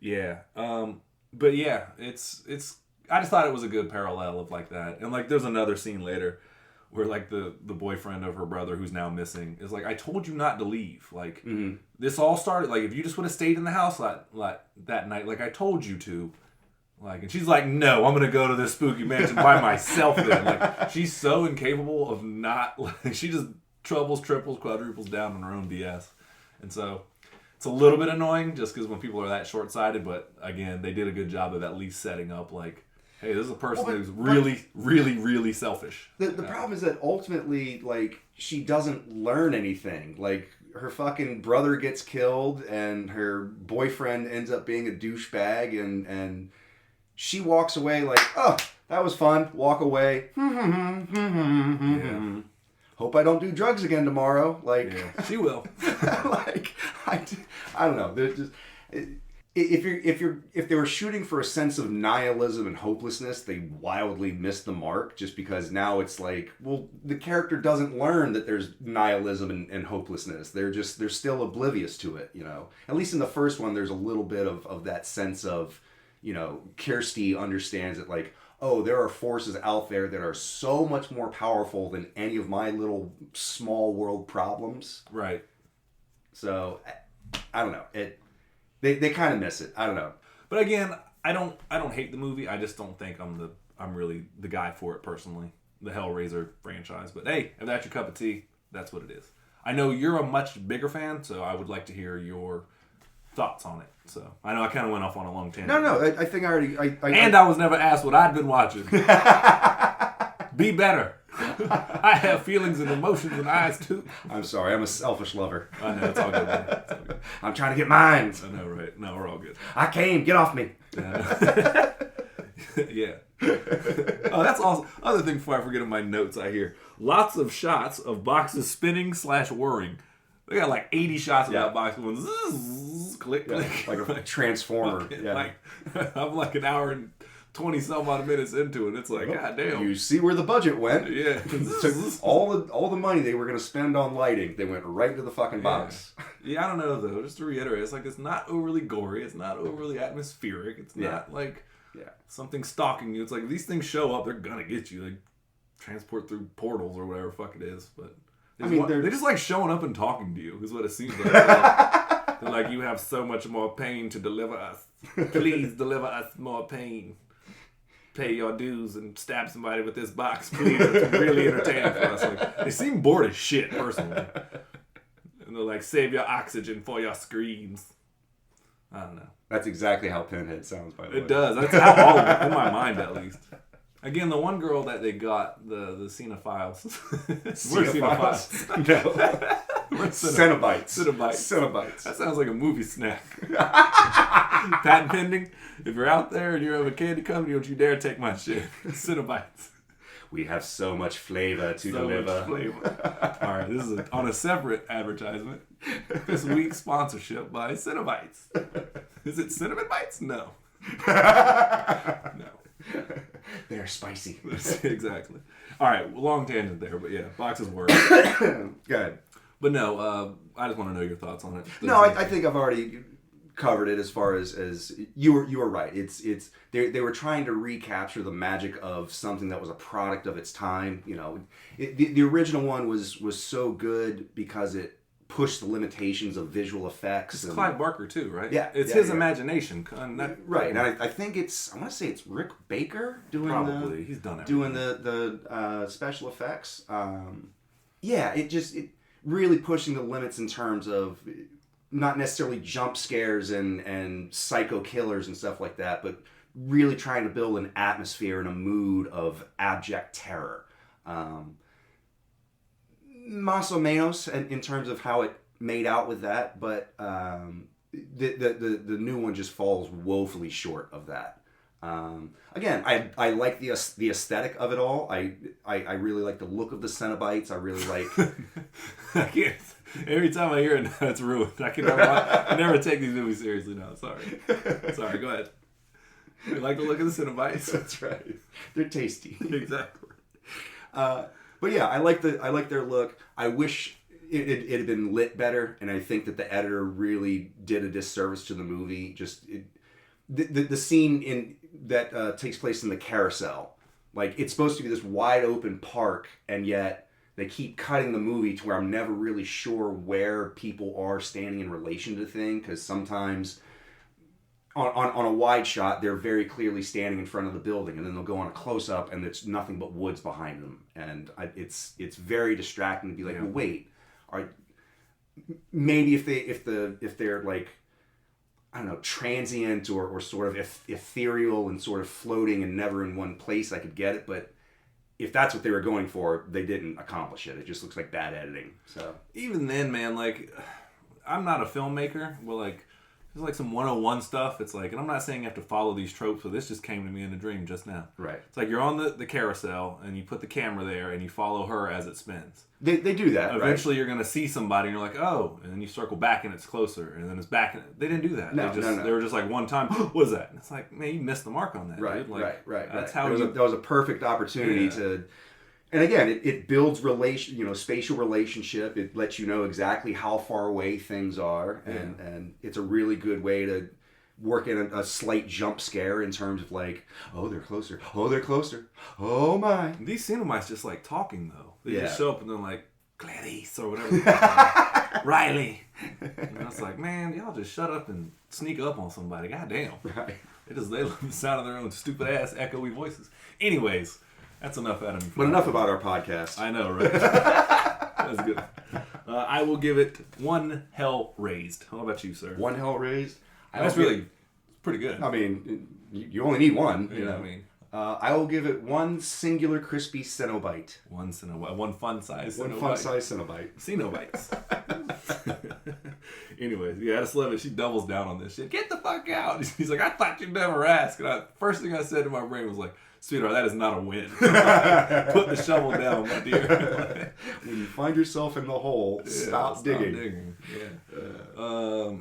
Yeah, but yeah, it's. I just thought it was a good parallel of like that, and like there's another scene later where like the boyfriend of her brother who's now missing is like, I told you not to leave. Like this all started like if you just would have stayed in the house that night, like I told you to. Like, and she's like, no, I'm gonna go to this spooky mansion by myself. Then, like, she's so incapable of not. Like, she just triples, quadruples down on her own BS, and so it's a little bit annoying just because when people are that short-sighted. But again, they did a good job of at least setting up like, hey, this is a person who's really selfish. The problem is that ultimately, like, she doesn't learn anything. Like, her fucking brother gets killed, and her boyfriend ends up being a douchebag, and she walks away like, oh, that was fun. Walk away. Yeah. Hope I don't do drugs again tomorrow. Like, she will. Like, I don't know. There's just, if they were shooting for a sense of nihilism and hopelessness, they wildly missed the mark. Just because now it's like, well, the character doesn't learn that there's nihilism and hopelessness. They're still oblivious to it. You know, at least in the first one, there's a little bit of that sense of, you know, Kirsty understands that, like, oh, there are forces out there that are so much more powerful than any of my little small world problems. Right. So, I don't know. They kind of miss it. I don't know. But again, I don't hate the movie. I just don't think I'm really the guy for it personally. The Hellraiser franchise. But hey, if that's your cup of tea, that's what it is. I know you're a much bigger fan, so I would like to hear your thoughts on it. So I know I kind of went off on a long tangent. No, I think I already. I was never asked what I'd been watching. Be better. I have feelings and emotions and eyes too. I'm sorry, I'm a selfish lover. I know, it's all good, man. It's all good. I'm trying to get mine. I know, right? No, we're all good. I came, get off me. Yeah. Oh, that's awesome. Other thing before I forget in my notes, I hear lots of shots of boxes spinning / whirring. They got like 80 shots of that box going zzz, click, click. Like a transformer. Like, I'm like an hour and 20 some odd minutes into it. It's like, god damn. You see where the budget went. Yeah. all the money they were going to spend on lighting, they went right into the fucking box. Yeah, I don't know though. Just to reiterate, it's like it's not overly gory. It's not overly atmospheric. It's not like something stalking you. It's like these things show up, they're gonna get you. Like transport through portals or whatever the fuck it is. But they just like showing up and talking to you is what it seems like. They're like, you have so much more pain to deliver us. Please deliver us more pain. Pay your dues and stab somebody with this box, please. It's really entertaining for us. Like, they seem bored as shit, personally. And they're like, save your oxygen for your screams. I don't know. That's exactly how Pinhead sounds, by the way. It does. That's how all of it, in my mind at least. Again, the one girl that they got, the Ceno-Files. We're Ceno-Files. No. Ceno-Bites. Ceno-Bites. That sounds like a movie snack. Patent pending. If you're out there and you have a candy company, don't you dare take my shit. Ceno-Bites. We have so much flavor to deliver. Much flavor. All right, this is on a separate advertisement. This week's sponsorship by Ceno-Bites. Is it cinnamon bites? No. No. They're spicy. Exactly. All right, long tangent there, but yeah, boxes work. Go ahead. But no, I just want to know your thoughts on it. No, I think I've already covered it as far as you were right. It's they were trying to recapture the magic of something that was a product of its time. You know, the original one was so good because it push the limitations of visual effects. It's Clive Barker too, right? Yeah, it's his imagination. Right, and I think I want to say it's Rick Baker doing he's done everything. Doing the special effects. It really pushing the limits in terms of not necessarily jump scares and psycho killers and stuff like that, but really trying to build an atmosphere and a mood of abject terror. Más o menos in terms of how it made out with that, but the new one just falls woefully short of that. Again, I like the aesthetic of it all. I really like the look of the Ceno-Bites. I really like. I can't. Every time I hear it, now it's ruined. I never take these movies seriously now. Sorry. Go ahead. I like the look of the Ceno-Bites. That's right. They're tasty. Exactly. But yeah, I like their look. I wish it had been lit better, and I think that the editor really did a disservice to the movie. The scene that takes place in the carousel, like it's supposed to be this wide open park, and yet they keep cutting the movie to where I'm never really sure where people are standing in relation to the thing, because sometimes on a wide shot they're very clearly standing in front of the building, and then they'll go on a close up and it's nothing but woods behind them, and it's very distracting to be like, well, wait, maybe if they're like, I don't know, transient or sort of ethereal and sort of floating and never in one place, I could get it, but if that's what they were going for, they didn't accomplish it. It just looks like bad editing. So even then, man, like, I'm not a filmmaker, but like, there's like some 101 stuff. It's like, and I'm not saying you have to follow these tropes, but this just came to me in a dream just now. Right. It's like you're on the carousel and you put the camera there and you follow her as it spins. They do that. Eventually, you're going to see somebody and you're like, oh, and then you circle back and it's closer, and then it's back. They didn't do that. No. They were just like one time. What is that? And it's like, man, you missed the mark on that. Right. Dude. Like, Right. That's how that was a perfect opportunity to. And again, it builds spatial relationship. It lets you know exactly how far away things are, and it's a really good way to work in a slight jump scare in terms of like, oh, they're closer, oh my. These Ceno-Bites just like talking though. They just show up and they're like, Clarice or whatever. Riley. And I was like, man, y'all just shut up and sneak up on somebody. God damn. Right. They love the sound of their own stupid ass echoey voices. Anyways. That's enough out of me. But enough about our podcast. I know, right? That's good. I will give it 1 hell raised. How about you, sir? 1 hell raised? That's really pretty good. I mean, you only need one. You know what I mean? I will give it 1 singular crispy Ceno-Bite. 1 Ceno-Bite. 1 fun size Ceno-Bite. 1 fun size Ceno-Bite. Ceno-Bites. Anyways, I just love it. She doubles down on this shit. Get the fuck out. She's like, I thought you'd never ask. And first thing I said in my brain was like, sweetheart, that is not a win. Put the shovel down, my dear. When you find yourself in the hole, stop digging. Yeah.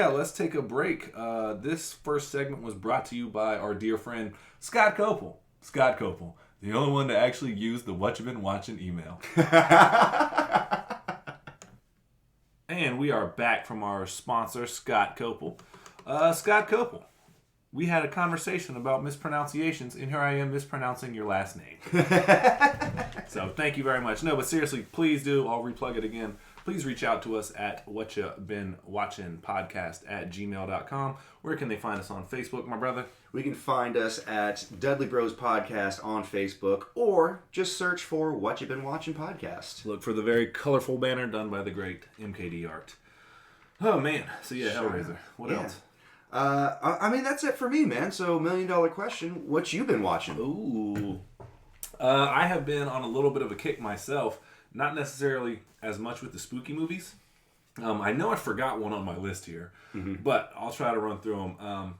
Let's take a break. This first segment was brought to you by our dear friend Scott Copel. Scott Copel, the only one to actually use the Whatcha Been Watching email. And we are back from our sponsor, Scott Copel. Scott Copel, we had a conversation about mispronunciations, and here I am mispronouncing your last name. So thank you very much. No, but seriously, please do. I'll replug it again. Please reach out to us at whatchabeenwatchingpodcast@gmail.com. Where can they find us on Facebook, my brother? We can find us at Dudley Bros Podcast on Facebook, or just search for Whatcha Been Watching Podcast. Look for the very colorful banner done by the great MKD Art. Oh, man. So, Hellraiser. What else? I mean, that's it for me, man. So, $1 million question. What you been watching? Ooh. I have been on a little bit of a kick myself. Not necessarily as much with the spooky movies. I know I forgot one on my list here, but I'll try to run through them.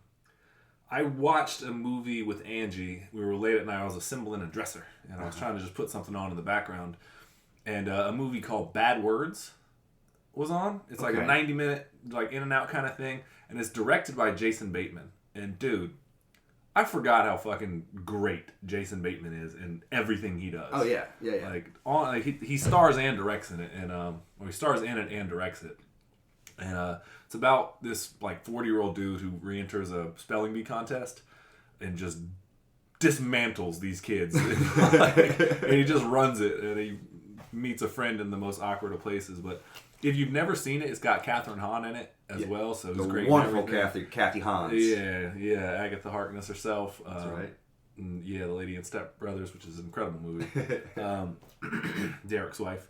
I watched a movie with Angie. We were late at night. I was assembling a dresser, and I was trying to just put something on in the background. And a movie called Bad Words was on. It's like a 90-minute, like in and out kind of thing, and it's directed by Jason Bateman. And dude, I forgot how fucking great Jason Bateman is in everything he does. Oh yeah. Like he stars and directs in it, and he stars in it and directs it. And it's about this like 40-year-old dude who re-enters a spelling bee contest and just dismantles these kids. And he just runs it, and he meets a friend in the most awkward of places. But if you've never seen it, it's got Catherine Hahn in it as well. So it's great. Wonderful Kathy Hans. Yeah, Agatha Harkness herself. That's right. Yeah, The Lady and Step Brothers, which is an incredible movie. Derek's wife.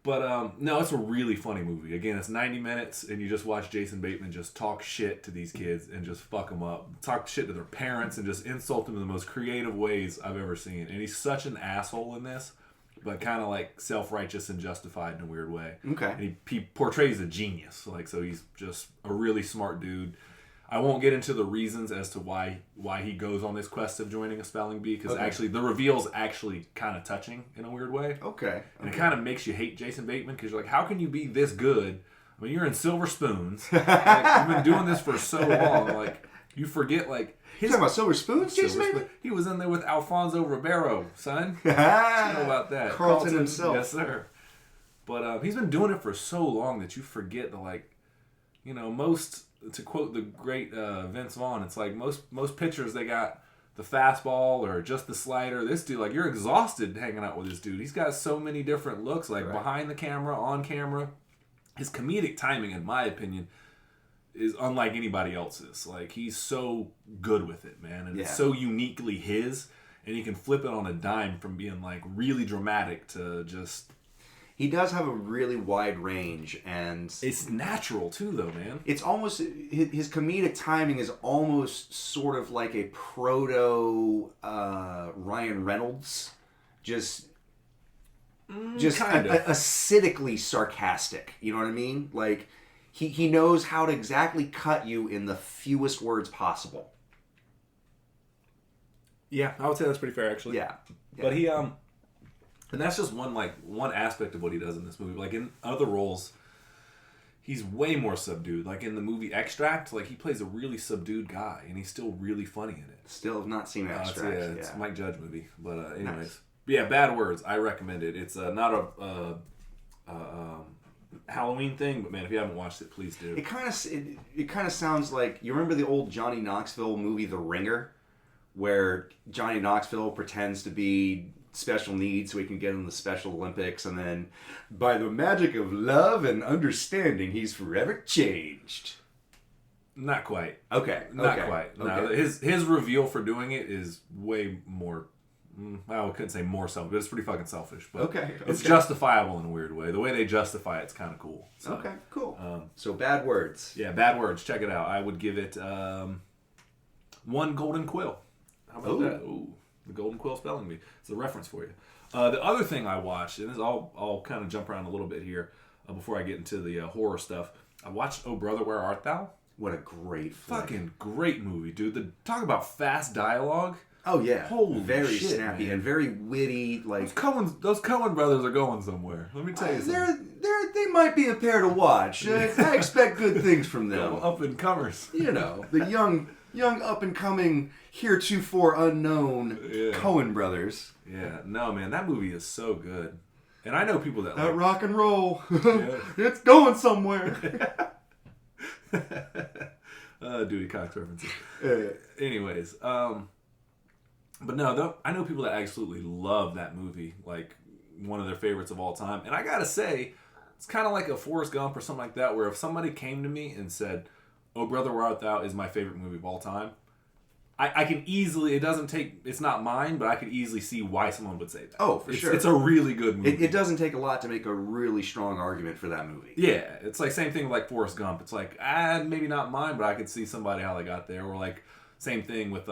But no, it's a really funny movie. Again, it's 90 minutes, and you just watch Jason Bateman just talk shit to these kids and just fuck them up. Talk shit to their parents and just insult them in the most creative ways I've ever seen. And he's such an asshole in this, but kind of like self-righteous and justified in a weird way. Okay. And he portrays a genius. Like, so he's just a really smart dude. I won't get into the reasons as to why he goes on this quest of joining a spelling bee, because actually the reveal's actually kind of touching in a weird way. Okay. And it kind of makes you hate Jason Bateman, because you're like, how can you be this good? I mean, you're in Silver Spoons. Like, you've been doing this for so long. Like, you forget, like... You talking about Silver Spoons, Jason Bateman? He was in there with Alfonso Ribeiro, son. You know about that. Carlton himself. Yes, sir. But he's been doing it for so long that you forget the, like... You know, most... To quote the great Vince Vaughn, it's like most pitchers, they got the fastball or just the slider. This dude, like, you're exhausted hanging out with this dude. He's got so many different looks, like behind the camera, on camera. His comedic timing, in my opinion, is unlike anybody else's. Like, he's so good with it, man. And it's so uniquely his. And he can flip it on a dime from being, like, really dramatic to just... He does have a really wide range, and... It's natural, too, though, man. It's almost... His comedic timing is almost sort of like a proto Ryan Reynolds. Just kind of. acidically sarcastic. You know what I mean? Like, he knows how to exactly cut you in the fewest words possible. Yeah, I would say that's pretty fair, actually. Yeah. But he... And that's just one aspect of what he does in this movie. Like, in other roles, he's way more subdued. Like, in the movie Extract, like, he plays a really subdued guy, and he's still really funny in it. Still have not seen Extract. It's a Mike Judge movie. But anyways. Nice. Yeah, Bad Words. I recommend it. It's not a Halloween thing, but, man, if you haven't watched it, please do. It kind of sounds like... You remember the old Johnny Knoxville movie, The Ringer? Where Johnny Knoxville pretends to be... special needs so he can get in the Special Olympics, and then by the magic of love and understanding, he's forever changed. Not quite. Okay. Not quite. No, okay. His reveal for doing it is way more... I couldn't say more selfish, but it's pretty fucking selfish. But it's justifiable in a weird way. The way they justify it's kind of cool. So, okay, cool. So Bad Words. Yeah, Bad Words. Check it out. I would give it 1 golden quill. How about that? Ooh. The Golden Quill Spelling Bee. It's a reference for you. The other thing I watched, and I'll kind of jump around a little bit here before I get into the horror stuff. I watched Oh Brother, Where Art Thou? What a great flick. Fucking great movie, dude. Talk about fast dialogue. Oh, yeah. Holy very shit, snappy, man. And very witty. Like those Coen brothers are going somewhere. Let me tell you something. They might be a pair to watch. I expect good things from them. Up and comers. You know, the young up and coming, heretofore unknown Coen brothers. Yeah, no, man, that movie is so good. And I know people that like rock and roll. It's going somewhere. Duty Cox references. Anyways, but no, I know people that absolutely love that movie, like one of their favorites of all time. And I gotta say, it's kind of like a Forrest Gump or something like that, where if somebody came to me and said, Oh Brother, Where Art Thou is my favorite movie of all time, I can easily, it's not mine, but I could easily see why someone would say that. Oh, for sure. It's a really good movie. It doesn't take a lot to make a really strong argument for that movie. Yeah, it's like same thing with like Forrest Gump. It's like, maybe not mine, but I could see somebody how they got there. Or like, same thing with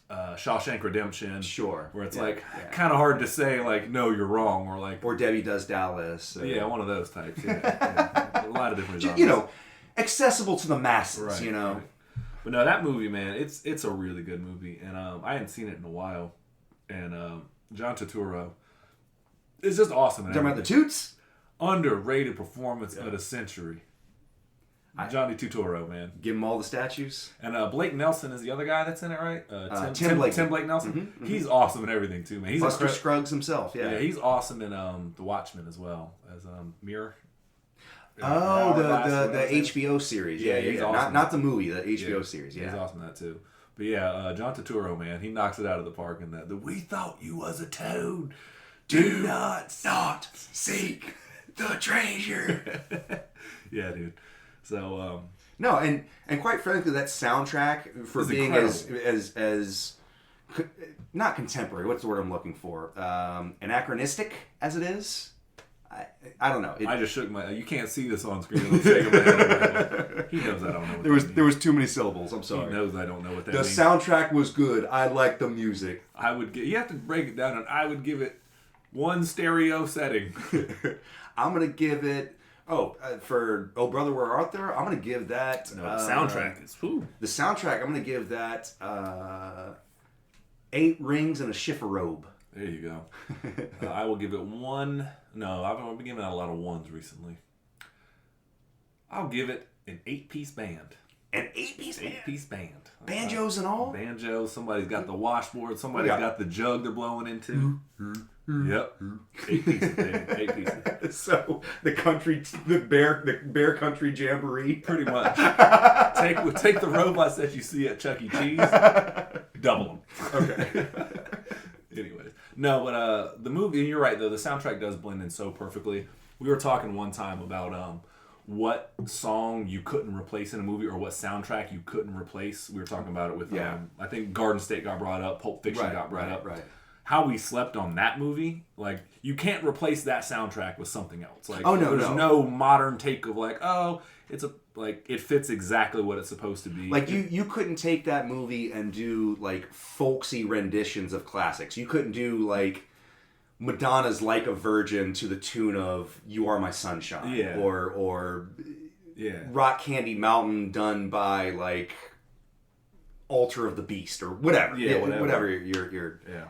Shawshank Redemption. Sure. Where it's kind of hard to say like, no, you're wrong. Or like... Or Debbie Does Dallas. Yeah, one of those types. Yeah. A lot of different genres. You know, accessible to the masses, right, you know. Right. But no, that movie, man, it's a really good movie, and I hadn't seen it in a while. And John Turturro is just awesome. Talking about the Toots? Underrated performance of the century. Johnny Turturro, man. Give him all the statues. And Blake Nelson is the other guy that's in it, right? Tim Blake Nelson. Mm-hmm. He's awesome in everything too, man. He's Buster Scruggs himself. Yeah, he's awesome in The Watchmen as well as Mirror. Oh, the HBO series. Yeah. He's awesome. Not the movie, the HBO series. Yeah, he's awesome in that too. But yeah, John Turturro, man, he knocks it out of the park in that. We thought you was a toad. Do not seek the treasure. Yeah, dude. So no, and quite frankly, that soundtrack for being as not contemporary. What's the word I'm looking for? Anachronistic as it is. I don't know. I just shook my. You can't see this on screen. I'm shaking my head. He knows I don't know. What there was too many syllables. I'm sorry. He knows I don't know what that means. The soundtrack was good. I like the music. You have to break it down, and I would give it one stereo setting. I'm gonna give it. For Oh Brother Where Art Thou? I'm gonna give that. No, the soundtrack is. Whew. The soundtrack. I'm gonna give that 8 rings and a shiffer robe. There you go. I will give it 1. No, I've been giving out a lot of 1s recently. I'll give it an 8-piece band. An 8-piece band? 8-piece band. Banjos and all? Banjos. Somebody's got the washboard. Somebody's got the jug they're blowing into. Yep. 8 pieces, band. 8 pieces. So the bear country jamboree. Pretty much. Take the robots that you see at Chuck E. Cheese. Double them. Okay. Anyways. No, but the movie, and you're right though, the soundtrack does blend in so perfectly. We were talking one time about what song you couldn't replace in a movie or what soundtrack you couldn't replace. We were talking about it with, I think Garden State got brought up, Pulp Fiction got brought up. Right. How we slept on that movie, like, you can't replace that soundtrack with something else. Like, there's no modern take of like, it fits exactly what it's supposed to be. Like, you couldn't take that movie and do, like, folksy renditions of classics. You couldn't do, like, Madonna's Like a Virgin to the tune of You Are My Sunshine. Yeah. Or Rock Candy Mountain done by, like, Altar of the Beast or whatever. Yeah, whatever. You're Yeah.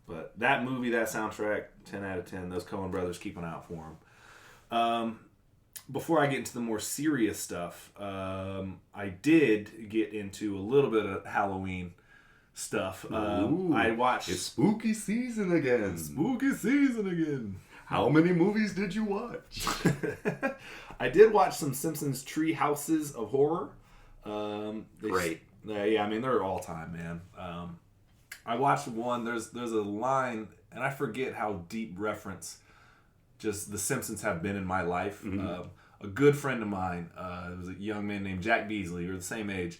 But that movie, that soundtrack, 10 out of 10. Those Coen brothers, keep an eye out for them. Before I get into the more serious stuff, I did get into a little bit of Halloween stuff. I watched... It's spooky season again. Spooky season again. How many movies did you watch? I did watch some Simpsons Tree Houses of Horror. Great. Yeah, I mean, they're all time, man. I watched one. There's a line, and I forget how deep reference just the Simpsons have been in my life. Mm-hmm. A good friend of mine, it was a young man named Jack Beasley. We were the same age.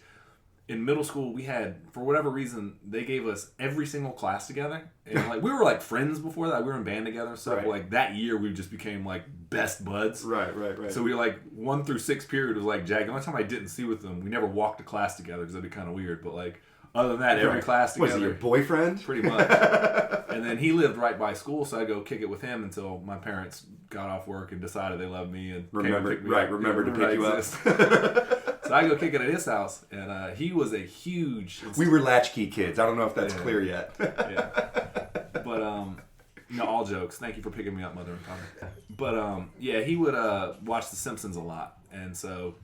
In middle school, we had, for whatever reason, they gave us every single class together. And like we were like friends before that. We were in band together and stuff. Right. But like that year, we just became like best buds. Right. So we like 1 through 6 period was like Jack. The only time I didn't see with them, we never walked to class together because that'd be kind of weird. But like other than that, every class together. Was he your boyfriend? Pretty much. And then he lived right by school, so I'd go kick it with him until my parents got off work and decided they loved me and remembered to pick you up. So I go kick it at his house, and he was a huge... We were latchkey kids. I don't know if that's clear yet. Yeah. But, no, all jokes. Thank you for picking me up, Mother and Father. But, he would watch The Simpsons a lot. And so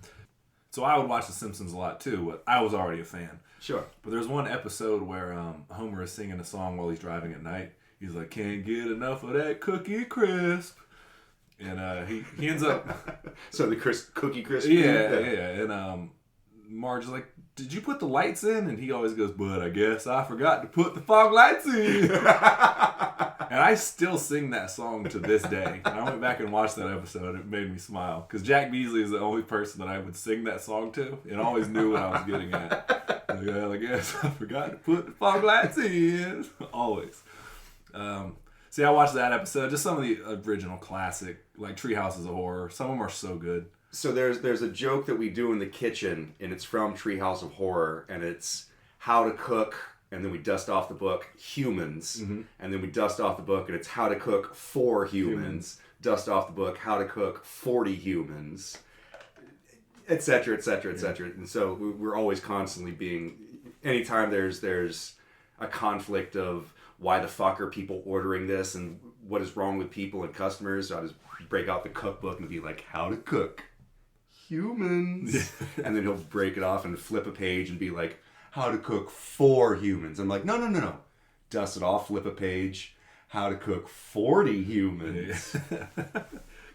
I would watch The Simpsons a lot, too. But I was already a fan. Sure. But there's one episode where Homer is singing a song while he's driving at night. He's like, can't get enough of that cookie crisp. And he ends up... So the cookie crisp? Yeah. And Marge is like, did you put the lights in? And he always goes, but I guess I forgot to put the fog lights in. And I still sing that song to this day. And I went back and watched that episode. It made me smile. Because Jack Beasley is the only person that I would sing that song to. And always knew what I was getting at. Like, well, I guess I forgot to put the fog lights in. Always. See, I watched that episode. Just some of the original classic, like Tree Houses of Horror. Some of them are so good. So there's a joke that we do in the kitchen, and it's from Treehouse of Horror, and it's how to cook, and then we dust off the book, humans, and then we dust off the book, and it's how to cook for humans, dust off the book, how to cook 40 humans, etc., etc., etc. And so we're always constantly being, anytime there's a conflict of why the fuck are people ordering this, and what is wrong with people and customers, so I just break out the cookbook and be like, how to cook humans. And then he'll break it off and flip a page and be like, how to cook for humans. I'm like, no. Dust it off, flip a page, how to cook 40 humans.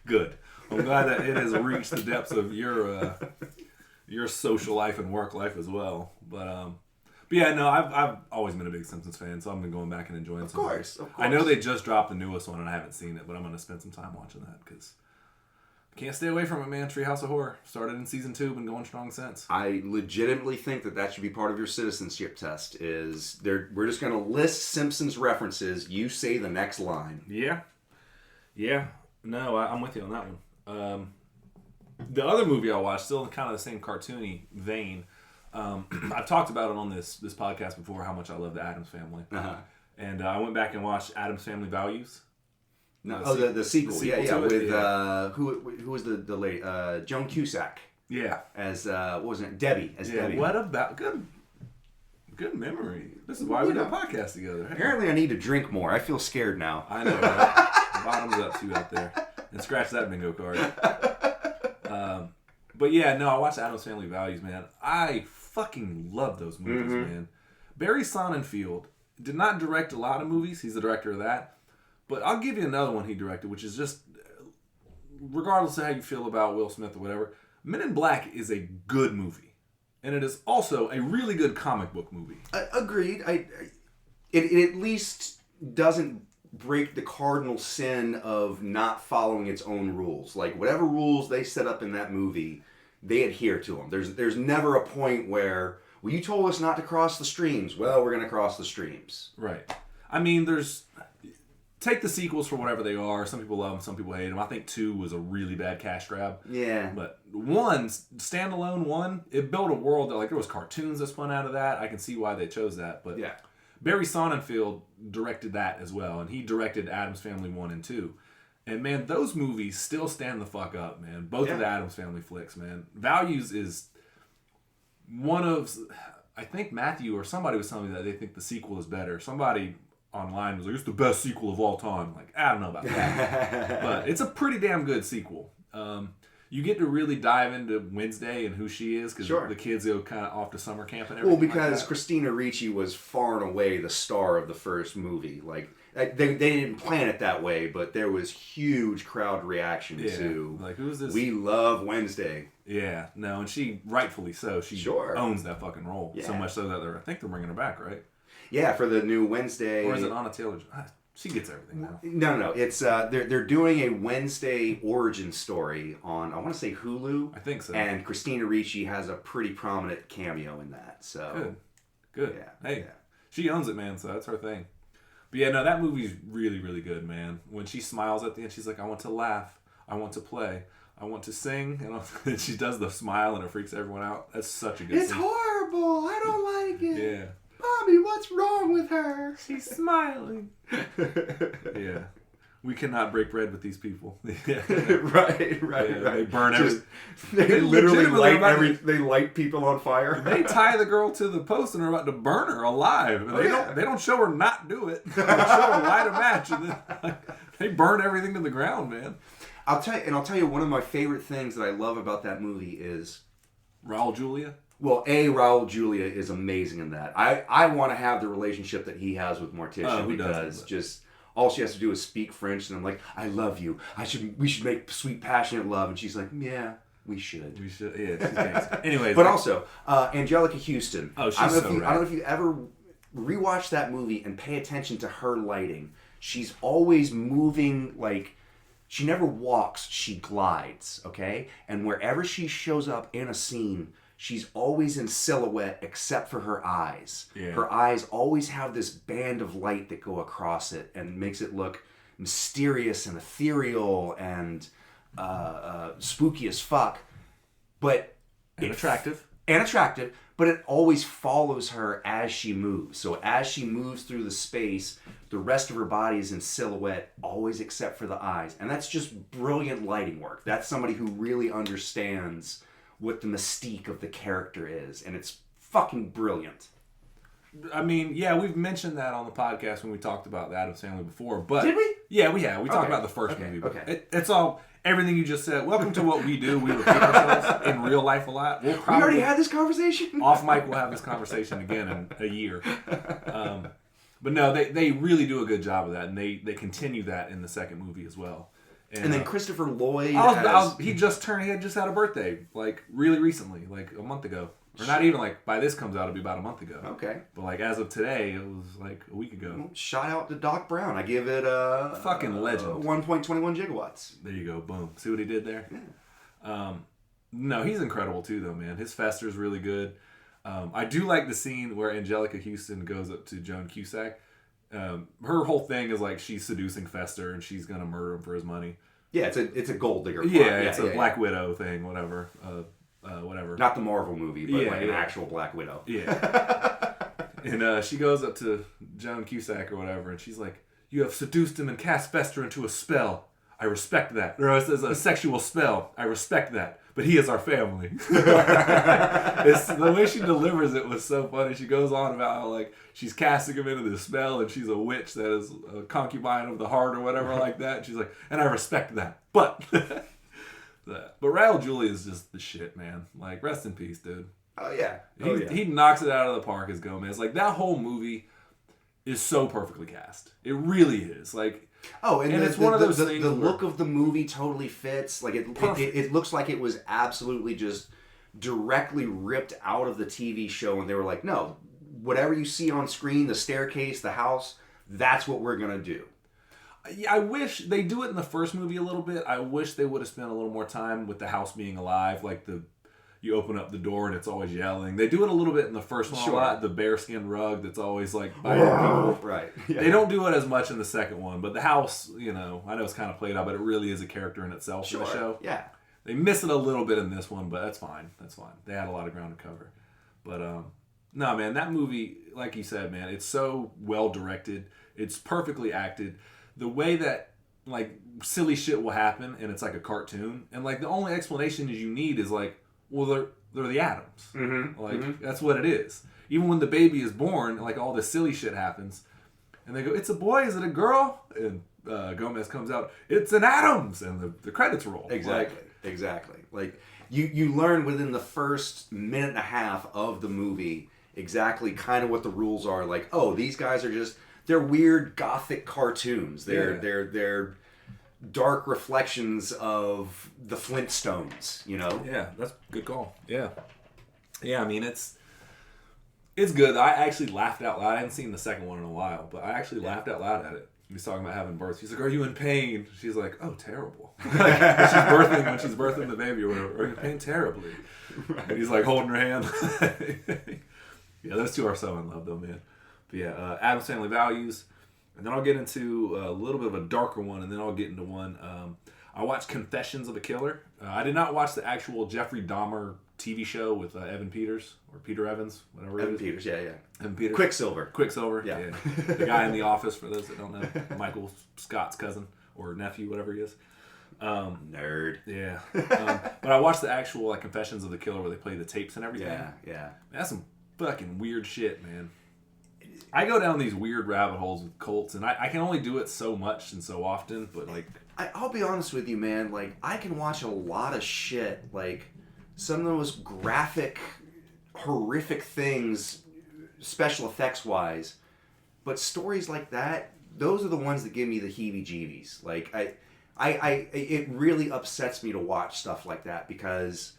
Good. I'm glad that it has reached the depths of your social life and work life as well. But But yeah, no, I've always been a big Simpsons fan, so I've been going back and enjoying some. Of course. I know they just dropped the newest one, and I haven't seen it, but I'm going to spend some time watching that because I can't stay away from it, man. Treehouse of Horror started in season 2, been going strong since. I legitimately think that should be part of your citizenship test. We're just going to list Simpsons references. You say the next line. Yeah. No, I'm with you on that one. The other movie I watched, still kind of the same cartoony vein. I've talked about it on this podcast before, how much I love the Addams Family. Uh-huh. And I went back and watched Addams Family Values. No, the sequel. With who was the lady? Joan Cusack. Yeah. As what was it? Debbie. Debbie. What about good memory? This is why we do a podcast together. Hey. Apparently, I need to drink more. I feel scared now. I know. Right? Bottoms up too out there, and scratch that bingo card. But yeah, no, I watched Addams Family Values, man. I fucking love those movies, man. Barry Sonnenfeld did not direct a lot of movies. He's the director of that. But I'll give you another one he directed, which is just, regardless of how you feel about Will Smith or whatever, Men in Black is a good movie. And it is also a really good comic book movie. Agreed. It at least doesn't break the cardinal sin of not following its own rules. Like, whatever rules they set up in that movie, they adhere to them. There's never a point where, well, you told us not to cross the streams. Well, we're going to cross the streams. Right. I mean, take the sequels for whatever they are. Some people love them, some people hate them. I think 2 was a really bad cash grab. Yeah. But 1, standalone 1, it built a world that, like, there was cartoons that spun out of that. I can see why they chose that. But yeah. Barry Sonnenfeld directed that as well. And he directed Addams Family 1 and 2. And, man, those movies still stand the fuck up, man. Both of the Addams Family flicks, man. Values is one of... I think Matthew or somebody was telling me that they think the sequel is better. Somebody online was like, it's the best sequel of all time. Like, I don't know about that. But it's a pretty damn good sequel. You get to really dive into Wednesday and who she is, because the kids go kind of off to summer camp and everything. Well, because Christina Ricci was far and away the star of the first movie. Like, they didn't plan it that way, but there was huge crowd reaction to, like, who's this? We love Wednesday. Yeah, no, and she, rightfully so, she owns that fucking role. Yeah. So much so that I think they're bringing her back, right? Yeah, for the new Wednesday. Or is it Anna Taylor? She gets everything now. No. It's they're doing a Wednesday origin story on, I want to say, Hulu. I think so. And Christina Ricci has a pretty prominent cameo in that. So good. Yeah. Hey, she owns it, man. So that's her thing. But yeah, no, that movie's really, really good, man. When she smiles at the end, she's like, I want to laugh, I want to play, I want to sing, and she does the smile and it freaks everyone out. That's such a good It's horrible. I don't like it. Yeah. Mommy, what's wrong with her? She's smiling. Yeah. We cannot break bread with these people. Right. They burn everything. They literally light people on fire. They tie the girl to the post and are about to burn her alive. They don't show her not do it. They show her light a match and then they burn everything to the ground, man. I'll tell you one of my favorite things that I love about that movie is Raul Julia. Well, Raul Julia is amazing in that. I want to have the relationship that he has with Morticia because just all she has to do is speak French, and I'm like, I love you. We should make sweet, passionate love, and she's like, yeah, we should. We should. Yeah. Anyways, but also Angelica Houston. Oh, she's I so don't know if you ever rewatch that movie and pay attention to her lighting. She's always moving like. She never walks, she glides, okay? And wherever she shows up in a scene, she's always in silhouette except for her eyes. Yeah. Her eyes always have this band of light that go across it and makes it look mysterious and ethereal and spooky as fuck. But attractive. But it always follows her as she moves. So as she moves through the space, the rest of her body is in silhouette, always except for the eyes. And that's just brilliant lighting work. That's somebody who really understands what the mystique of the character is. And it's fucking brilliant. I mean, yeah, we've mentioned that on the podcast when we talked about the Addams Family before. But did we? Yeah, we have. We talked about the first movie. But it's all... Everything you just said. Welcome to what we do. We repeat ourselves in real life a lot. We already had this conversation. Off mic, we'll have this conversation again in a year. But no, they really do a good job of that, and they continue that in the second movie as well. And then Christopher Lloyd. He had just had a birthday, like really recently, like a month ago. Or not even like, by this comes out, it'll be about a month ago. Okay. But like as of today, it was like a week ago. Well, shout out to Doc Brown. I give it a... Fucking legend. 1.21 gigawatts. There you go. Boom. See what he did there? Yeah. No, he's incredible too, though, man. His Fester's really good. I do like the scene where Angelica Houston goes up to Joan Cusack. Her whole thing is like she's seducing Fester and she's gonna murder him for his money. Yeah, it's a gold digger plot. Yeah, it's a Black Widow thing, whatever. Whatever. Not the Marvel movie, but like an actual Black Widow. Yeah. And she goes up to Joan Cusack or whatever, and she's like, "You have seduced him and cast Fester into a spell. I respect that. Or it's a sexual spell. I respect that. But he is our family." The way she delivers it was so funny. She goes on about how like she's casting him into this spell and she's a witch that is a concubine of the heart or whatever like that. And she's like, and I respect that. But Raul Julia is just the shit, man. Like, rest in peace, dude. Oh yeah. He knocks it out of the park as Gomez. Like, that whole movie is so perfectly cast. It really is. Like, and it's one of those things. The look of the movie totally fits. Like it looks like it was absolutely just directly ripped out of the TV show, and they were like, "No, whatever you see on screen, the staircase, the house, that's what we're gonna do." I wish they do it in the first movie a little bit. I wish they would have spent a little more time with the house being alive, like you open up the door and it's always yelling. They do it a little bit in the first one a lot. The bearskin rug that's always like biting people. Right. Yeah. They don't do it as much in the second one, but the house, I know it's kind of played out, but it really is a character in itself in the show. Yeah. They miss it a little bit in this one, but that's fine. That's fine. They had a lot of ground to cover. But no, man, that movie, like you said, man, it's so well directed. It's perfectly acted. The way that like silly shit will happen, and it's like a cartoon, and like the only explanation you need is like, well, they're the atoms. Mm-hmm. Like, that's what it is. Even when the baby is born, like, all this silly shit happens. And they go, "It's a boy, is it a girl?" And Gomez comes out, "It's an Adams!" And the credits roll. Exactly. Like, you learn within the first minute and a half of the movie exactly kind of what the rules are. Like, oh, these guys are they're weird gothic cartoons. They're dark reflections of the Flintstones, Yeah, that's a good call. Yeah, I mean, it's good. I actually laughed out loud. I hadn't seen the second one in a while, but I actually laughed out loud at it. He was talking about having birth. He's like, "Are you in pain?" She's like, "Oh, terrible." When she's birthing the baby or whatever. "Are you in pain?" "Terribly." Right. And he's like holding her hand. Yeah, those two are so in love though, man. But yeah, Addams Family Values. And then I'll get into a little bit of a darker one, and then I'll get into one. I watched Confessions of a Killer. I did not watch the actual Jeffrey Dahmer TV show with Evan Peters, or Peter Evans, whatever it is. Evan Peters, yeah. Evan Peters. Quicksilver, yeah. The guy in The Office, for those that don't know. Michael Scott's cousin, or nephew, whatever he is. Nerd. Yeah. But I watched the actual Confessions of the Killer where they play the tapes and everything. Yeah. That's some fucking weird shit, man. I go down these weird rabbit holes with cults, and I can only do it so much and so often, but like... I'll be honest with you, man. Like, I can watch a lot of shit, like, some of the most graphic, horrific things, special effects-wise, but stories like that, those are the ones that give me the heebie-jeebies. Like, it really upsets me to watch stuff like that, because...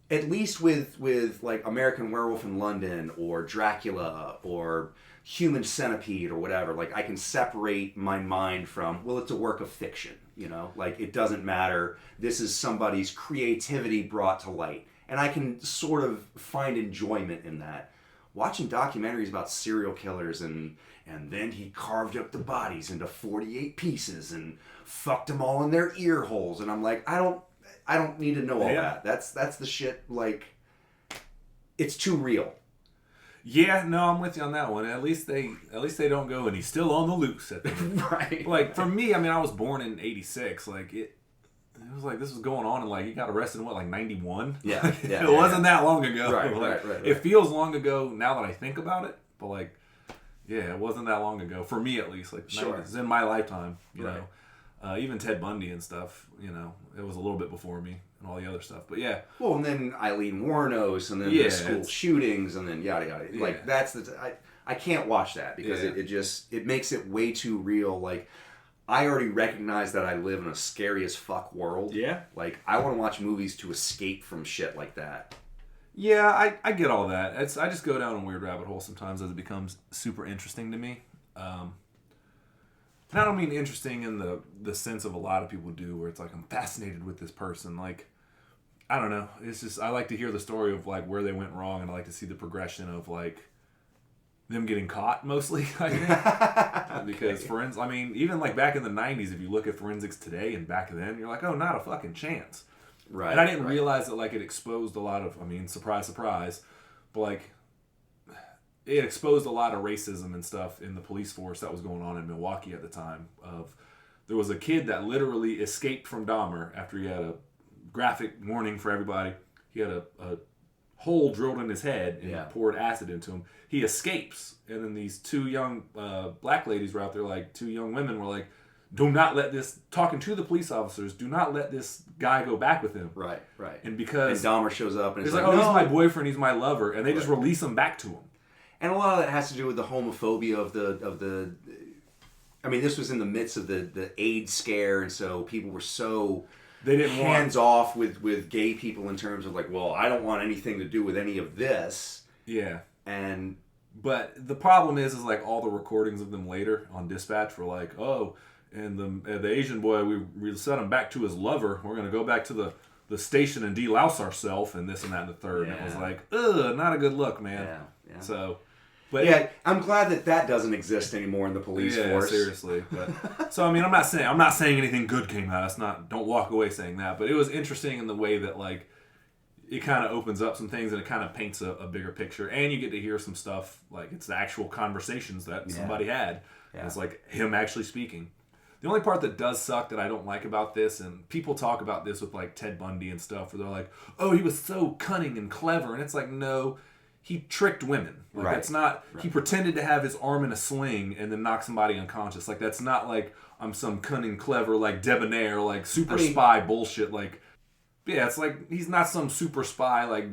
At least with like American Werewolf in London or Dracula or Human Centipede or whatever, like I can separate my mind from, well, it's a work of fiction, like it doesn't matter. This is somebody's creativity brought to light. And I can sort of find enjoyment in that. Watching documentaries about serial killers and then he carved up the bodies into 48 pieces and fucked them all in their ear holes. And I'm like, I don't need to know all that. That's the shit, like, it's too real. Yeah, no, I'm with you on that one. At least they don't go, "And he's still on the loose" at the end. Right. Like, for me, I mean, I was born in 86. Like, it was like this was going on, and like he got arrested in 91? Yeah. It wasn't that long ago. Right. It feels long ago now that I think about it, but like, yeah, it wasn't that long ago. For me, at least. Like, sure. It's in my lifetime, you right. know. Even Ted Bundy and stuff, it was a little bit before me and all the other stuff. But yeah. Well, and then Eileen Wuornos, and then the school shootings, and then yada yada. Yeah. Like, that's I can't watch that because it makes it way too real. Like, I already recognize that I live in a scary as fuck world. Yeah. Like, I want to watch movies to escape from shit like that. Yeah, I get all that. I just go down a weird rabbit hole sometimes as it becomes super interesting to me. And I don't mean interesting in the sense of a lot of people do, where it's like I'm fascinated with this person. Like, I don't know. It's just I like to hear the story of like where they went wrong, and I like to see the progression of like them getting caught mostly. I think because forensics. I mean, even like back in the '90s, if you look at forensics today and back then, you're like, oh, not a fucking chance. Right. And I didn't realize that like it exposed a lot of. I mean, surprise, surprise, but like it exposed a lot of racism and stuff in the police force that was going on in Milwaukee at the time. There was a kid that literally escaped from Dahmer after he had a graphic warning for everybody. He had a hole drilled in his head and poured acid into him. He escapes, and then these two young black ladies were out there, like two young women were like, do not let this, talking to the police officers, do not let this guy go back with him. Right. And because Dahmer shows up and he's it's like, oh, he's my boyfriend, he's my lover, and they just release him back to him. And a lot of that has to do with the homophobia of the. I mean, this was in the midst of the AIDS scare, and so people were so hands off with gay people in terms of like, well, I don't want anything to do with any of this. Yeah. But the problem is like all the recordings of them later on dispatch were like, oh, and the Asian boy, we sent him back to his lover. We're gonna go back to the station and delouse ourselves and this and that and the third. And it was like, ugh, not a good look, man. Yeah. So. But I'm glad that doesn't exist anymore in the police force. Yeah, seriously. But, so I mean, I'm not saying anything good came out. It's not. Don't walk away saying that. But it was interesting in the way that like it kind of opens up some things and it kind of paints a bigger picture, and you get to hear some stuff like it's the actual conversations that somebody had. Yeah. It's like him actually speaking. The only part that does suck that I don't like about this, and people talk about this with like Ted Bundy and stuff, where they're like, "Oh, he was so cunning and clever," and it's like, no. He tricked women. Like, that's not... Right. He pretended to have his arm in a sling and then knock somebody unconscious. Like, that's not like, I'm some cunning, clever, like, debonair, like, super spy bullshit. Like, yeah, it's like, he's not some super spy, like,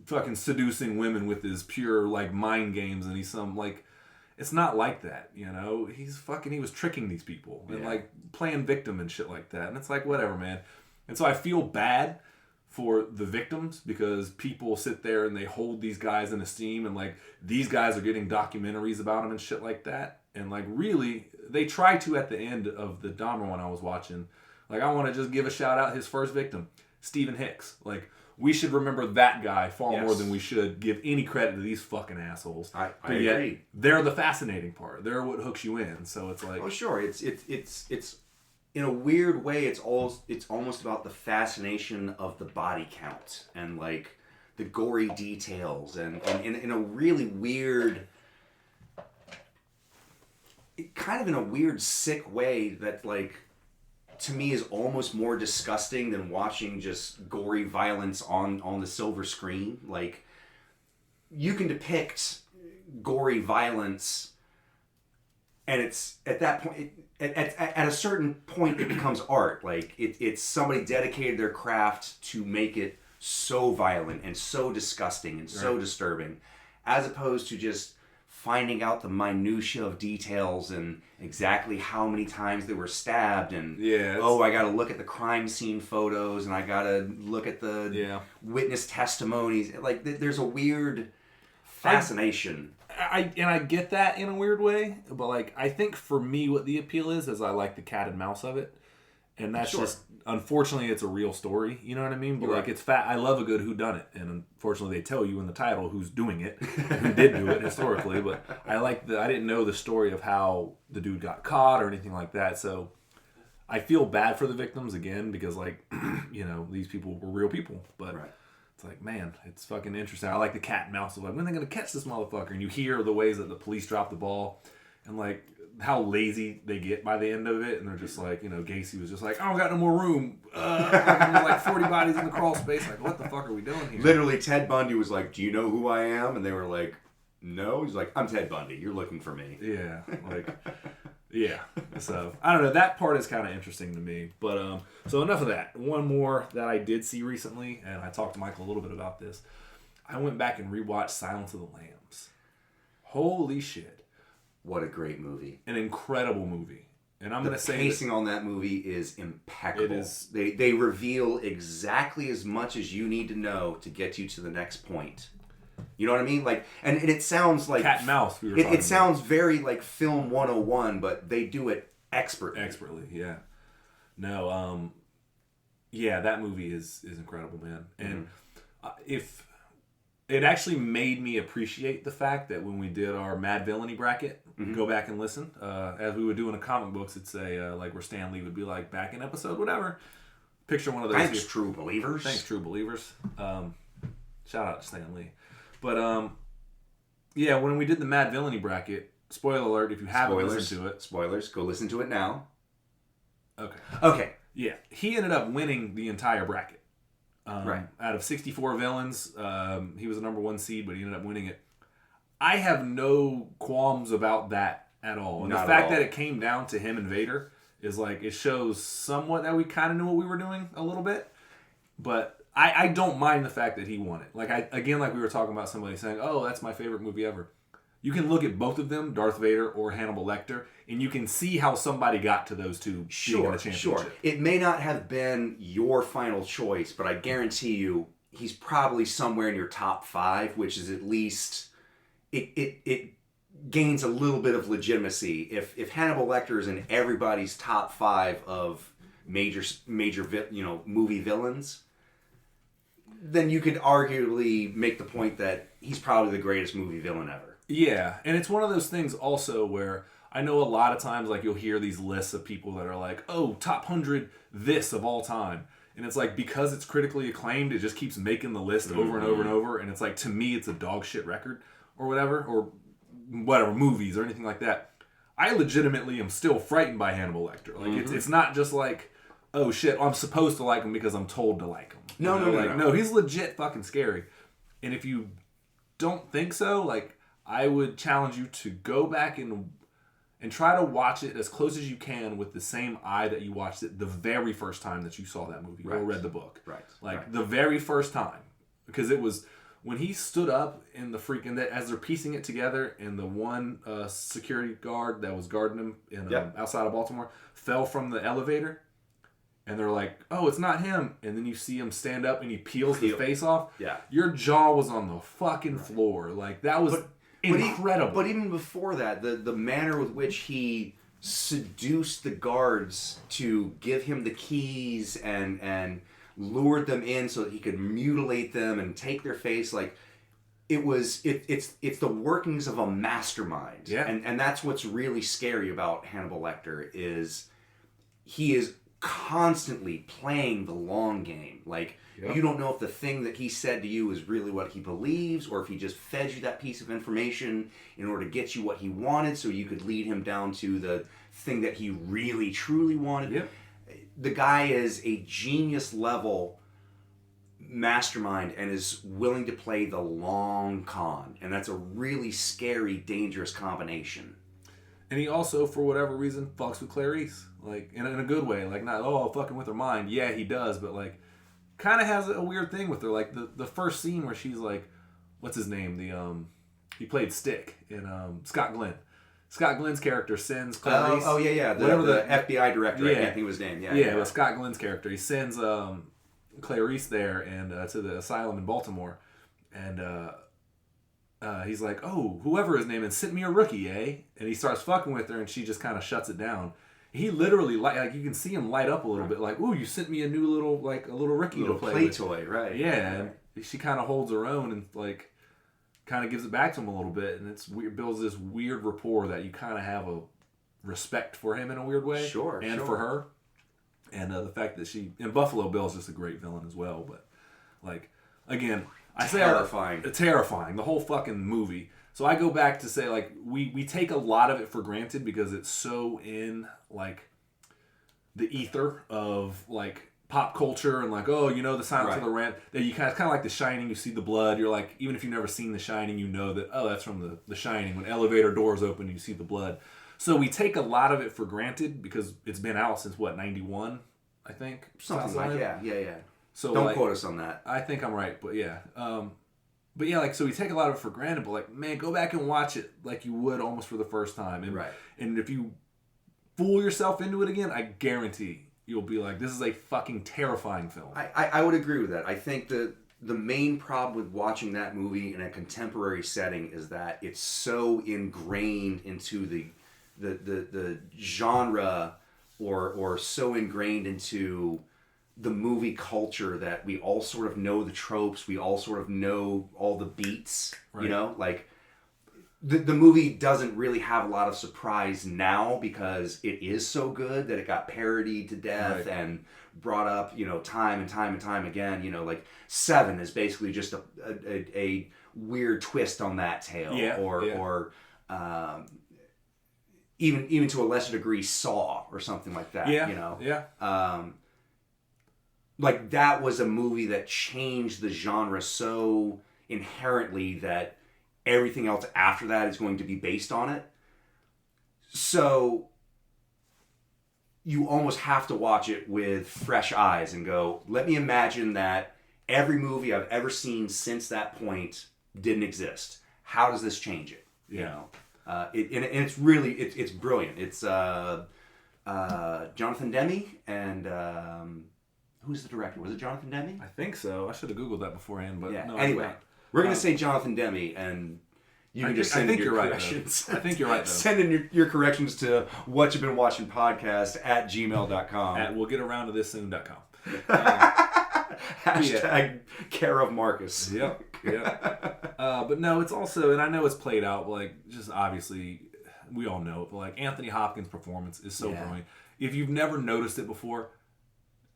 fucking seducing women with his pure, like, mind games. And he's some, like... It's not like that, you know? He was tricking these people. And, like, playing victim and shit like that. And it's like, whatever, man. And so I feel bad for the victims, because people sit there and they hold these guys in esteem, and like these guys are getting documentaries about them and shit like that, and like really they try to at the end of the Dahmer one I was watching, like I want to just give a shout out his first victim, Stephen Hicks. Like we should remember that guy far more than we should give any credit to these fucking assholes. I agree. They're the fascinating part. They're what hooks you in. So it's like, oh sure, it's in a weird way, it's almost about the fascination of the body count and like the gory details, and in a really weird, kind of in a weird, sick way that like to me is almost more disgusting than watching just gory violence on the silver screen. Like you can depict gory violence, and it's at that point. At a certain point, it becomes art. Like it's somebody dedicated their craft to make it so violent and so disgusting and so disturbing, as opposed to just finding out the minutia of details and exactly how many times they were stabbed, and I got to look at the crime scene photos and I got to look at the witness testimonies. Like there's a weird fascination. I get that in a weird way, but like I think for me what the appeal is I like the cat and mouse of it, and that's just unfortunately it's a real story, you know what I mean? But like it's I love a good whodunit, and unfortunately they tell you in the title who's doing it, who did do it historically. But I didn't know the story of how the dude got caught or anything like that, so I feel bad for the victims again, because like you know these people were real people, but. It's like, man, it's fucking interesting. I like the cat and mouse of like, when are they going to catch this motherfucker? And you hear the ways that the police drop the ball and like how lazy they get by the end of it. And they're just like, you know, Gacy was just like, I don't got no more room. There's like 40 bodies in the crawl space. Like, what the fuck are we doing here? Literally, Ted Bundy was like, do you know who I am? And they were like, no. He's like, I'm Ted Bundy. You're looking for me. Yeah. Like... Yeah, so I don't know. That part is kind of interesting to me. But so enough of that. One more that I did see recently, and I talked to Michael a little bit about this. I went back and rewatched Silence of the Lambs. Holy shit! What a great movie! An incredible movie. And I'm going to say the pacing on that movie is impeccable. It is. They reveal exactly as much as you need to know to get you to the next point. You know what I mean? Like, and it sounds like cat and mouse. It sounds very like film 101, but they do it expertly. Yeah. No. Yeah, that movie is incredible, man. And if it actually made me appreciate the fact that when we did our Mad Villainy bracket, go back and listen. As we would do in the comic books, it'd say like where Stan Lee would be like back in episode whatever. Picture one of those. Thanks, true believers. Shout out to Stan Lee. But yeah, when we did the Mad Villainy bracket, spoiler alert if you haven't listened to it. Spoilers, go listen to it now. Okay. Yeah, he ended up winning the entire bracket. Right. Out of 64 villains, he was the number 1 seed, but he ended up winning it. I have no qualms about that at all. And the fact that it came down to him and Vader is like, it shows somewhat that we kind of knew what we were doing a little bit. But I don't mind the fact that he won it. Like, like we were talking about somebody saying, oh, that's my favorite movie ever. You can look at both of them, Darth Vader or Hannibal Lecter, and you can see how somebody got to those two being in the championship. Sure. It may not have been your final choice, but I guarantee you he's probably somewhere in your top 5, which is at least it gains a little bit of legitimacy. If Hannibal Lecter is in everybody's top 5 of major movie villains, then you could arguably make the point that he's probably the greatest movie villain ever. Yeah, and it's one of those things also where I know a lot of times like you'll hear these lists of people that are like, oh, top 100 this of all time. And it's like, because it's critically acclaimed, it just keeps making the list over and over and over. And it's like, to me, it's a dog shit record or whatever, movies or anything like that. I legitimately am still frightened by Hannibal Lecter. Like, it's not just like, oh shit, I'm supposed to like him because I'm told to like him. No, he's legit fucking scary. And if you don't think so, like, I would challenge you to go back and try to watch it as close as you can with the same eye that you watched it the very first time that you saw that movie or read the book. Right. The very first time. Because it was when he stood up in the freaking, as they're piecing it together, and the one security guard that was guarding him outside of Baltimore fell from the elevator. And they're like, oh, it's not him. And then you see him stand up and he peels the face off. Yeah. Your jaw was on the fucking floor. Like, that was incredible. But even before that, the manner with which he seduced the guards to give him the keys and lured them in so that he could mutilate them and take their face, like, it's the workings of a mastermind. Yeah. And that's what's really scary about Hannibal Lecter is he is constantly playing the long game. Like, you don't know if the thing that he said to you is really what he believes, or if he just fed you that piece of information in order to get you what he wanted so you could lead him down to the thing that he really truly wanted. Yep. The guy is a genius level mastermind and is willing to play the long con, and that's a really scary, dangerous combination. And he also, for whatever reason, fucks with Clarice. Like, in a good way. Like, not, fucking with her mind. Yeah, he does, but, like, kind of has a weird thing with her. Like, the first scene where she's like, what's his name? He played Stick in Scott Glenn. Scott Glenn's character sends Clarice. Oh, yeah. The FBI director, I can't think of his name. Yeah. But Scott Glenn's character. He sends Clarice there and to the asylum in Baltimore. And he's like, oh, whoever his name is, sent me a rookie, eh? And he starts fucking with her, and she just kind of shuts it down. He literally, like, you can see him light up a little bit, like, ooh, you sent me a new little rookie to play with. Toy, right? Yeah, and she kind of holds her own and, like, kind of gives it back to him a little bit, and it's weird, builds this weird rapport that you kind of have a respect for him in a weird way. Sure. For her. And the fact that and Buffalo Bill's just a great villain as well, but, like, again, terrifying. Terrifying, the whole fucking movie. So I go back to say, like, we take a lot of it for granted because it's so in, like, the ether of, like, pop culture and, like, oh, the Silence of the Ram. That you kind of like The Shining, you see the blood. You're like, even if you've never seen The Shining, you know that, oh, that's from the Shining. When elevator doors open, you see the blood. So we take a lot of it for granted because it's been out since, 91, I think? Something like that. Yeah. So, don't like, quote us on that. I think I'm right, but yeah. But yeah, like, so we take a lot of it for granted, but, like, man, go back and watch it like you would almost for the first time. And if you fool yourself into it again, I guarantee you'll be like, this is a fucking terrifying film. I would agree with that. I think the main problem with watching that movie in a contemporary setting is that it's so ingrained into the genre or so ingrained into the movie culture that we all sort of know the tropes, we all sort of know all the beats, right. You know, like the movie doesn't really have a lot of surprise now because it is so good that it got parodied to death, right. And brought up, you know, time and time again. You know, like Seven is basically just a weird twist on that tale, or even to a lesser degree Saw or something like that. Yeah, you know, yeah. Like that was a movie that changed the genre so inherently that everything else after that is going to be based on it. So you almost have to watch it with fresh eyes and go, let me imagine that every movie I've ever seen since that point didn't exist. How does this change it? Yeah. You know, and it's really, it's brilliant. It's Jonathan Demme and who's the director? Was it Jonathan Demme? I think so. I should have Googled that beforehand, but yeah. No. Anyway, we're going to say Jonathan Demme, and you can just send in your corrections. I think you're right, though. Send in your corrections to whatchayou'beenwatchingpodcast at gmail.com. At we'll get around to this soon.com. Hashtag care of Marcus. Yep. But no, it's also, and I know it's played out, like, just obviously, we all know it, but like Anthony Hopkins' performance is so brilliant. If you've never noticed it before,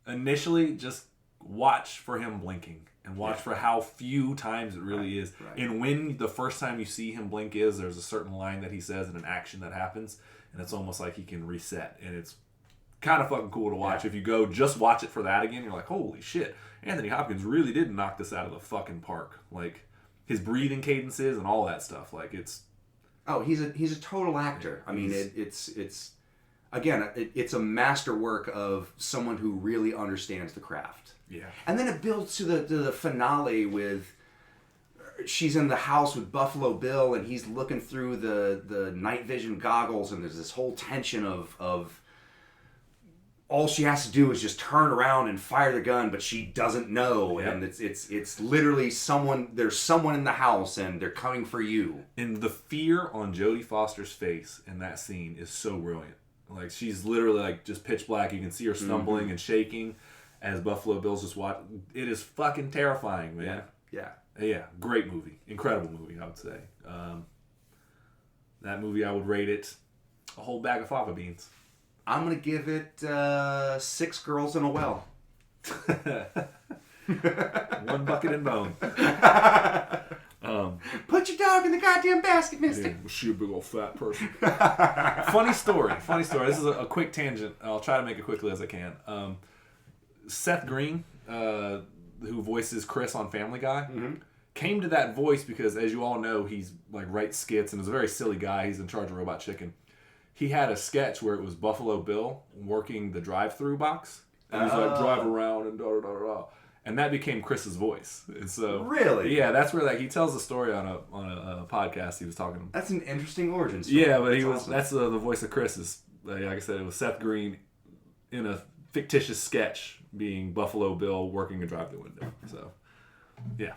initially just watch for him blinking and watch for how few times it really is. Right. And when the first time you see him blink there's a certain line that he says and an action that happens, and it's almost like he can reset, and it's kind of fucking cool to watch. If you go just watch it for that again, you're like, holy shit, Anthony Hopkins really did knock this out of the fucking park. Like his breathing cadences and all that stuff. Like it's he's a total actor. I mean, it's again, it's a masterwork of someone who really understands the craft. Yeah. And then it builds to the finale with she's in the house with Buffalo Bill and he's looking through the night vision goggles, and there's this whole tension of all she has to do is just turn around and fire the gun, but she doesn't know. Yep. And it's literally there's someone in the house and they're coming for you. And the fear on Jodie Foster's face in that scene is so brilliant. Like she's literally like just pitch black. You can see her stumbling and shaking as Buffalo Bill's just watching. It is fucking terrifying, man. Yeah. Great movie, incredible movie. I would say that movie I would rate it a whole bag of fava beans. I'm gonna give it 6 girls in a well. 1 bucket and bone. Put your dog in the goddamn basket, mister. Yeah, she a big old fat person. Funny story. This is a quick tangent. I'll try to make it quickly as I can. Seth Green, who voices Chris on Family Guy, came to that voice because, as you all know, he's like writes skits and is a very silly guy. He's in charge of Robot Chicken. He had a sketch where it was Buffalo Bill working the drive-through box. And he's like, drive around and da-da-da-da. And that became Chris's voice. And so, really? Yeah, that's where he tells the story on a podcast he was talking about. That's an interesting origin story. Yeah, but that's the voice of Chris is, like I said, it was Seth Green in a fictitious sketch being Buffalo Bill working a drive-through window. So, yeah.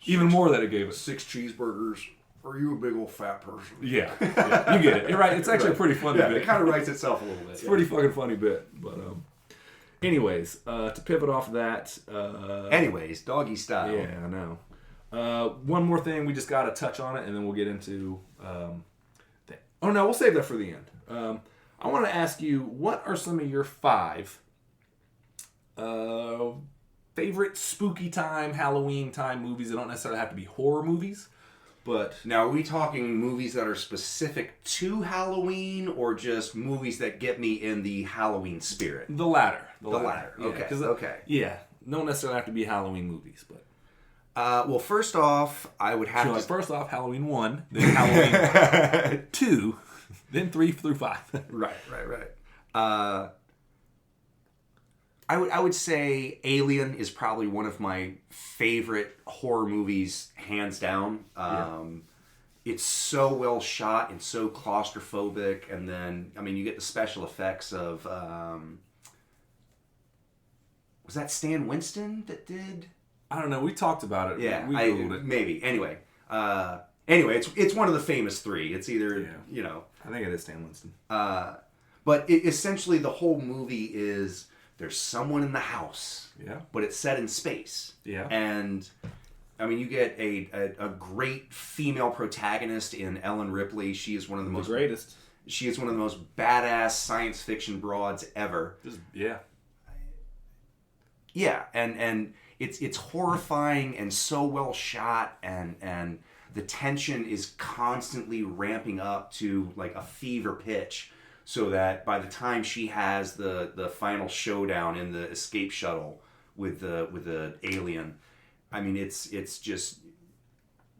Even more that it gave it. 6 cheeseburgers. Are you a big old fat person? Yeah. You get it. You're right. It's actually a pretty funny bit. It kind of writes itself a little bit. It's a pretty fucking funny bit. But anyways, to pivot off that. Anyways, doggy style. Yeah, I know. One more thing, we just got to touch on it, and then we'll get into. Oh no, we'll save that for the end. I want to ask you, what are some of your 5 favorite spooky time, Halloween time movies? They don't necessarily have to be horror movies. But now, are we talking movies that are specific to Halloween, or just movies that get me in the Halloween spirit? The latter. The latter. Yeah, Okay. Yeah. Don't necessarily have to be Halloween movies, but. Well, first off, I would have to. First off, Halloween 1, then Halloween 2, then 3 through 5. Right. I would say Alien is probably one of my favorite horror movies, hands down. it's so well shot and so claustrophobic, and then I mean you get the special effects of was that Stan Winston that did? I don't know. We talked about it. Yeah, we Googled it. Maybe. Anyway, it's one of the famous three. It's either I think it is Stan Winston. But essentially the whole movie is there's someone in the house. Yeah. But it's set in space. Yeah. And I mean, you get a great female protagonist in Ellen Ripley. She is one of the greatest. She is one of the most badass science fiction broads ever. Yeah. Yeah, and it's horrifying and so well shot, and the tension is constantly ramping up to like a fever pitch, so that by the time she has the final showdown in the escape shuttle with the alien, I mean it's just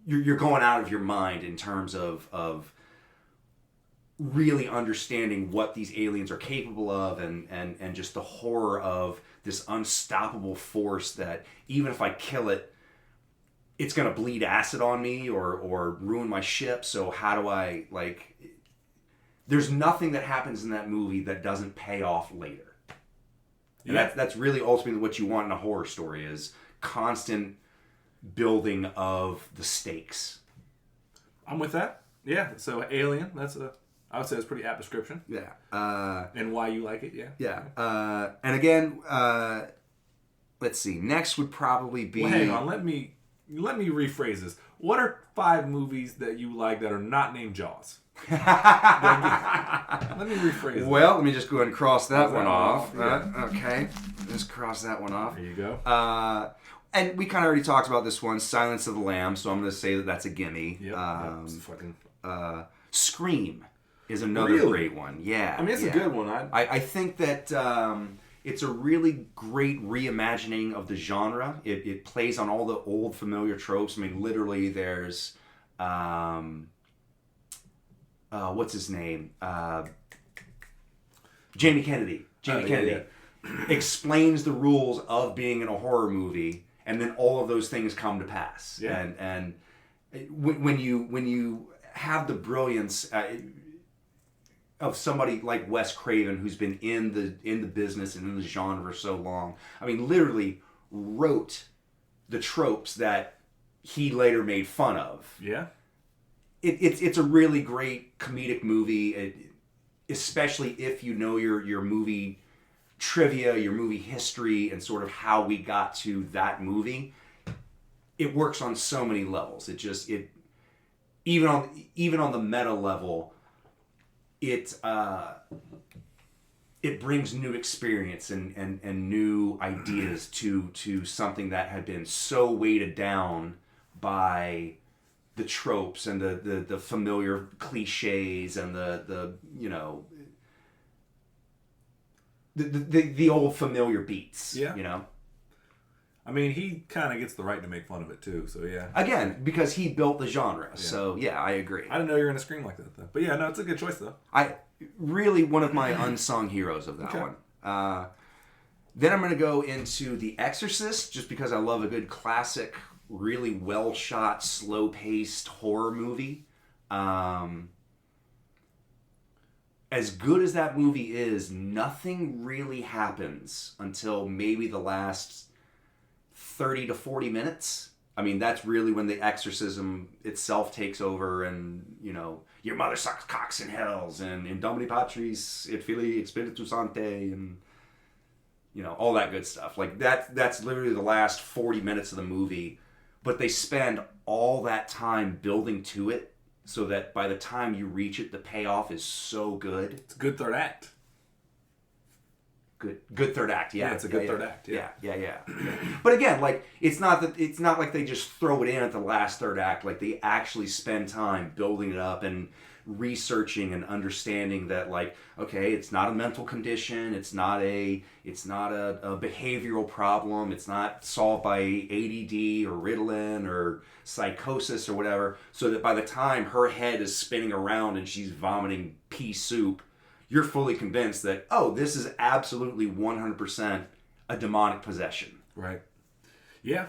you're going out of your mind in terms of really understanding what these aliens are capable of, and just the horror of this unstoppable force that even if I kill it, it's going to bleed acid on me or ruin my ship. So how do I, like, there's nothing that happens in that movie that doesn't pay off later. And that's really ultimately what you want in a horror story, is constant building of the stakes. I'm with that. Yeah. So Alien, I would say it's a pretty apt description. Yeah. And why you like it, yeah. Yeah. And again, let's see. Next would probably be... Well, hang on. Let me rephrase this. What are 5 movies that you like that are not named Jaws? Let me rephrase it. Well, let me just go ahead and cross that one off. Yeah. Okay. Just cross that one off. There you go. And we kind of already talked about this one, Silence of the Lambs, so I'm going to say that that's a gimme. Yep. Scream is another great one. Yeah. I mean, it's a good one. I think that it's a really great reimagining of the genre. It plays on all the old familiar tropes. I mean, literally there's... what's his name? Jamie Kennedy. Kennedy explains the rules of being in a horror movie, and then all of those things come to pass. Yeah. And when you have the brilliance of somebody like Wes Craven, who's been in the business and in the genre for so long, I mean, literally wrote the tropes that he later made fun of. Yeah. It's a really great comedic movie, especially if you know your movie trivia, your movie history, and sort of how we got to that movie. It works on so many levels. Even on the meta level, it brings new experience and new ideas to something that had been so weighted down by the tropes and the familiar cliches and the old familiar beats. Yeah. You know? I mean, he kind of gets the right to make fun of it too, so yeah. Again, because he built the genre, so yeah, I agree. I didn't know you were going to scream like that, though. But yeah, no, it's a good choice, though. Really one of my unsung heroes of that one. Then I'm going to go into The Exorcist, just because I love a good classic, really well-shot, slow-paced horror movie. As good as that movie is, nothing really happens until maybe the last 30 to 40 minutes. I mean, that's really when the exorcism itself takes over, and, you know, your mother sucks cocks in hells, and in Domini Patris et Filii et Spiritus Sancti, and, you know, all that good stuff. Like, that's literally the last 40 minutes of the movie, but they spend all that time building to it so that by the time you reach it, the payoff is so good. It's a good third act. Good third act, yeah. Yeah, it's a good third act, yeah. Yeah. But again, like, it's not like they just throw it in at the last third act. Like, they actually spend time building it up and researching and understanding that, like, okay, it's not a mental condition, it's not a behavioral problem, it's not solved by ADD or Ritalin or psychosis or whatever, so that by the time her head is spinning around and she's vomiting pea soup, you're fully convinced that, oh, this is absolutely 100% a demonic possession. Right. Yeah.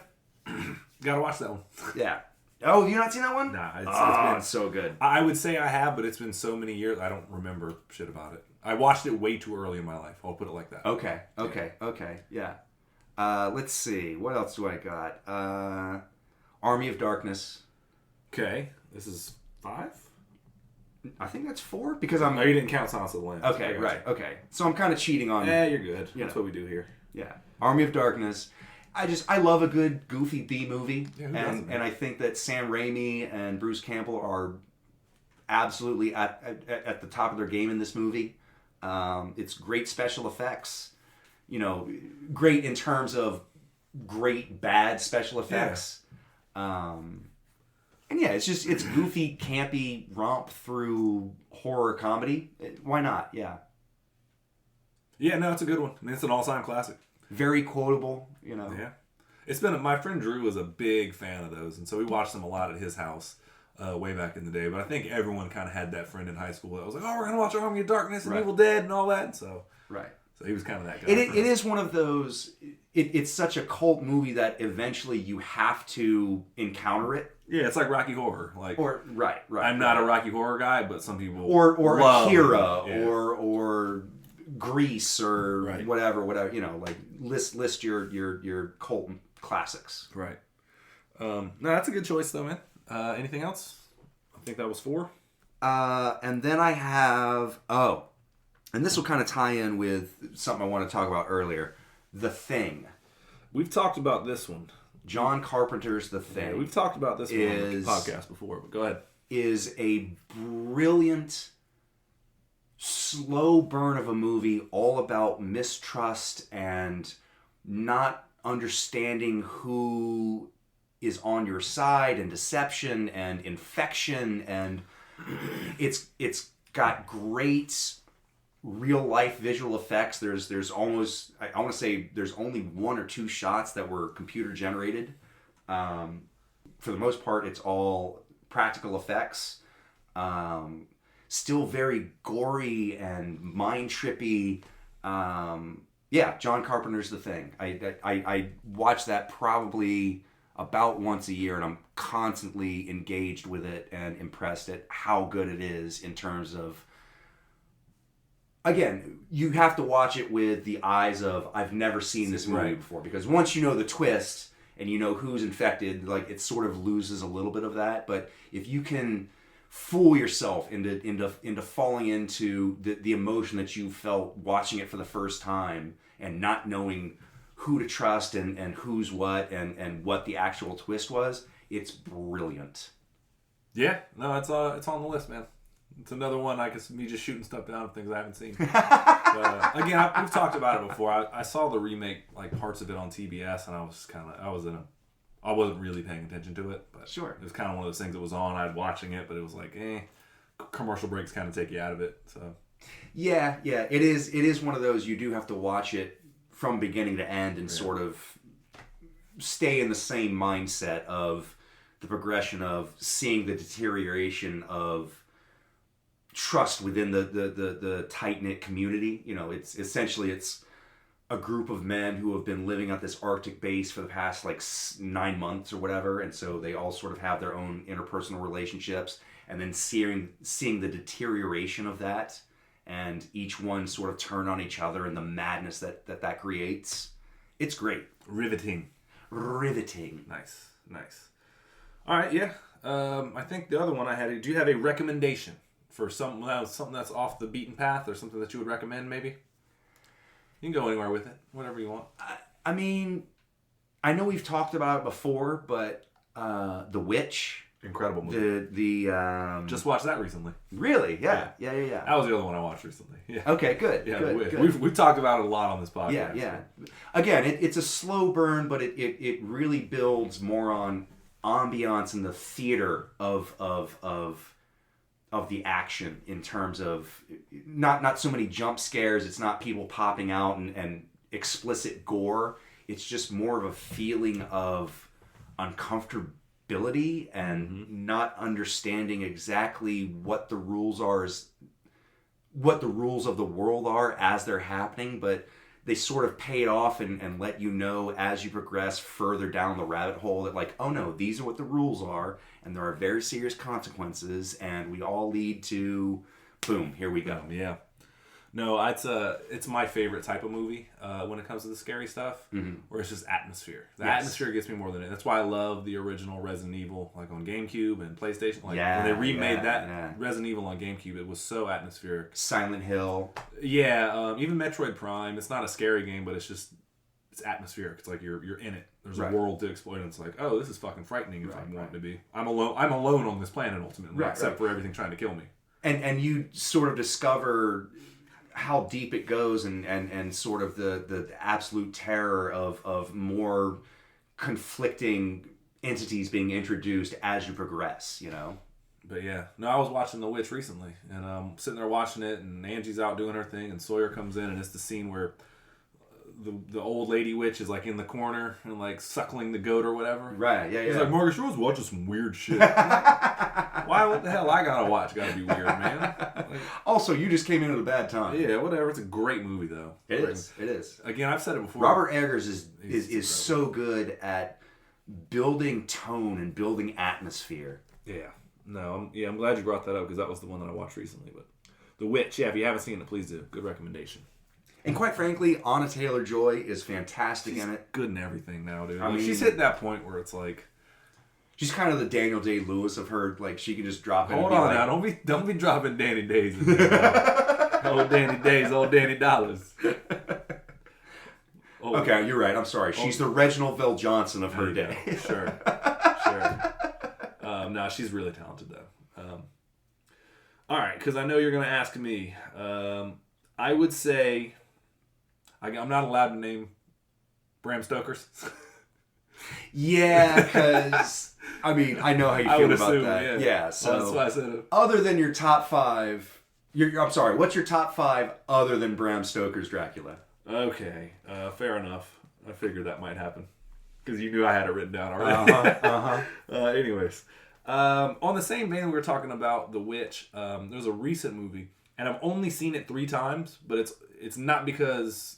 Gotta watch that one. Yeah. Oh, have you not seen that one? Nah, it's been so good. I would say I have, but it's been so many years, I don't remember shit about it. I watched it way too early in my life. I'll put it like that. Okay. Yeah. Let's see. What else do I got? Army of Darkness. Okay. This is 5? I think that's 4 because No, you didn't count Silence of the Lambs. Okay, right. Okay. So I'm kind of cheating on... Yeah, you're good. That's what we do here. Yeah. Army of Darkness. I love a good goofy B movie. Yeah, and I think that Sam Raimi and Bruce Campbell are absolutely at the top of their game in this movie. It's great special effects. You know, great in terms of great bad special effects. Yeah. And yeah, it's goofy, campy romp through horror comedy. Why not? Yeah. Yeah, no, it's a good one. I mean, it's an all-time classic. Very quotable, you know. Yeah. It's been my friend Drew was a big fan of those, and so we watched them a lot at his house way back in the day. But I think everyone kind of had that friend in high school that was like, "Oh, we're gonna watch Army of Darkness and Evil Dead and all that." And so he was kind of that guy. It is one of those. It's such a cult movie that eventually you have to encounter it. Yeah, it's like Rocky Horror. Right. I'm not a Rocky Horror guy, but some people or Akira yeah. or Grease or whatever. You know, like list your cult classics. Right. No, that's a good choice though, man. Anything else? I think that was 4. And then I have and this will kind of tie in with something I want to talk about earlier. The Thing. We've talked about this one. John Carpenter's The Thing. Yeah, we've talked about this one on the podcast before, but go ahead. Is a brilliant, slow burn of a movie all about mistrust and not understanding who is on your side and deception and infection, and it's got great real life visual effects. There's almost, I want to say there's only 1 or 2 shots that were computer generated. For the most part, it's all practical effects. Still very gory and mind trippy. John Carpenter's The Thing. I watch that probably about once a year, and I'm constantly engaged with it and impressed at how good it is in terms of. Again, you have to watch it with the eyes of, I've never seen this movie before. Because once you know the twist and you know who's infected, like, it sort of loses a little bit of that. But if you can fool yourself into falling into the emotion that you felt watching it for the first time and not knowing who to trust and who's what and what the actual twist was, it's brilliant. Yeah, no, it's on the list, man. It's another one, I guess, me just shooting stuff down of things I haven't seen. But, again, we've talked about it before. I saw the remake, like parts of it on TBS, and I wasn't really paying attention to it. But sure. It was kind of one of those things that was on. I was watching it, but it was like, commercial breaks kind of take you out of it. So. Yeah, it is one of those, you do have to watch it from beginning to end and sort of stay in the same mindset of the progression of seeing the deterioration of trust within the tight-knit community. You know, it's a group of men who have been living at this Arctic base for the past like 9 months or whatever, and so they all sort of have their own interpersonal relationships, and then seeing the deterioration of that, and each one sort of turn on each other and the madness that creates. It's great. Riveting. Nice. All right, yeah. I think the other one I had, do you have a recommendation for something that's off the beaten path, or something that you would recommend, maybe? You can go anywhere with it, whatever you want. I mean, I know we've talked about it before, but The Witch. Incredible movie. The just watched that recently. Really? Yeah. That was the other one I watched recently. Yeah. Okay, good. Yeah, good. We've talked about it a lot on this podcast. Yeah. Again, it's a slow burn, but it really builds more on ambiance and the theater of the action, in terms of not so many jump scares. It's not people popping out and explicit gore. It's just more of a feeling of uncomfortability and not understanding exactly what the rules are, what the rules of the world are as they're happening, but they sort of pay it off and let you know as you progress further down the rabbit hole that like, oh no, these are what the rules are, and there are very serious consequences, and we all lead to, boom, here we go. Yeah. No, it's my favorite type of movie when it comes to the scary stuff, where it's just atmosphere. The atmosphere gets me more than it. That's why I love the original Resident Evil, like on GameCube and PlayStation. Like when they remade Resident Evil on GameCube, it was so atmospheric. Silent Hill. Yeah, even Metroid Prime. It's not a scary game, but it's atmospheric. It's like you're in it. There's a world to exploit, and it's like, oh, this is fucking frightening if I want it to be. I'm alone on this planet ultimately, except for everything trying to kill me. And you sort of discover how deep it goes and sort of the absolute terror of more conflicting entities being introduced as you progress, you know? But yeah, no, I was watching The Witch recently, and I'm sitting there watching it, and Angie's out doing her thing, and Sawyer comes in, and it's the scene where the old lady witch is like in the corner and like suckling the goat or whatever. Right, yeah. He's like, Marcus, you was watching some weird shit. Why, what the hell I gotta watch? Gotta be weird, man. Like, also, you just came in at a bad time. Yeah, whatever. It's a great movie, though. It is. Again, I've said it before. Robert Eggers is so good at building tone and building atmosphere. Yeah. No, I'm glad you brought that up because that was the one that I watched recently. But The Witch, yeah, if you haven't seen it, please do. Good recommendation. And quite frankly, Anna Taylor-Joy is fantastic in it. Good in everything now, dude. I mean, she's hit that point where it's like... She's kind of the Daniel Day-Lewis of her. Like, she can just drop it. Hold on now. Don't be dropping Danny Days in there. Old Danny Days, old Danny Dollars. Okay, you're right. I'm sorry. She's the Reginald VelJohnson of her day. Sure. No, she's really talented, though. All right, because I know you're going to ask me. I would say... I'm not allowed to name Bram Stoker's. Yeah, because I mean, I know how you feel about that. Yeah, so that's why I said it. Other than your top five, I'm sorry. What's your top five other than Bram Stoker's Dracula? Okay, fair enough. I figured that might happen because you knew I had it written down already. Anyways, on the same vein we were talking about The Witch. There's a recent movie, and I've only seen it 3 times, but it's not because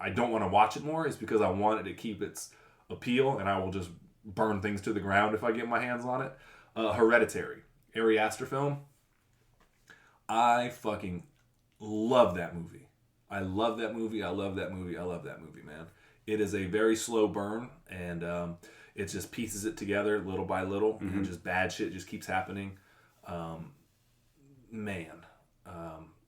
I don't want to watch it more. It's because I wanted to keep its appeal, and I will just burn things to the ground if I get my hands on it. Hereditary, Ari Aster film. I fucking love that movie. I love that movie, man. It is a very slow burn, and it just pieces it together little by little, and just bad shit just keeps happening. That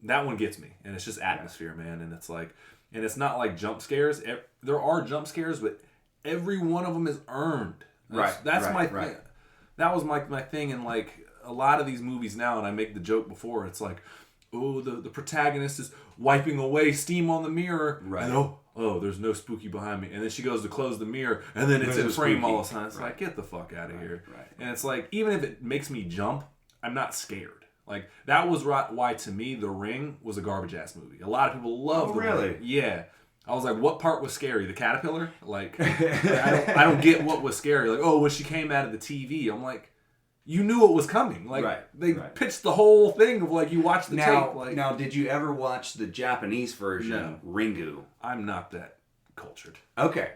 one gets me, and it's just atmosphere, man, and it's like... And it's not like jump scares. There are jump scares, but every one of them is earned. That's my thing. That was my thing in like a lot of these movies now, and I make the joke before. It's like, oh, the protagonist is wiping away steam on the mirror. Right. And oh, there's no spooky behind me. And then she goes to close the mirror, and then it's in frame all the time. It's like, get the fuck out of here. Right. And it's like, even if it makes me jump, I'm not scared. Like, that was why, to me, The Ring was a garbage-ass movie. A lot of people love The Ring. Yeah. I was like, what part was scary? The caterpillar? Like, I don't get what was scary. Like, when she came out of the TV. I'm like, you knew it was coming. Like, they pitched the whole thing of, like, you watch the tape. Like, now, did you ever watch the Japanese version, Ringu? I'm not that cultured. Okay.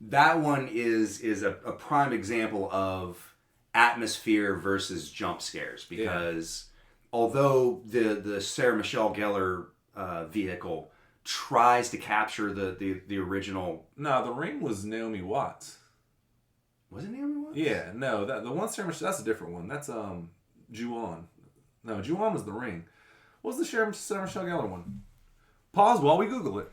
That one is a prime example of atmosphere versus jump scares, because although the Sarah Michelle Gellar vehicle tries to capture the original... No, The Ring was Naomi Watts. Was it Naomi Watts? Yeah, no, the one Sarah Michelle, that's a different one. That's Ju-On. No, Ju-On was The Ring. What was the Sarah Michelle Gellar one? Pause while we Google it.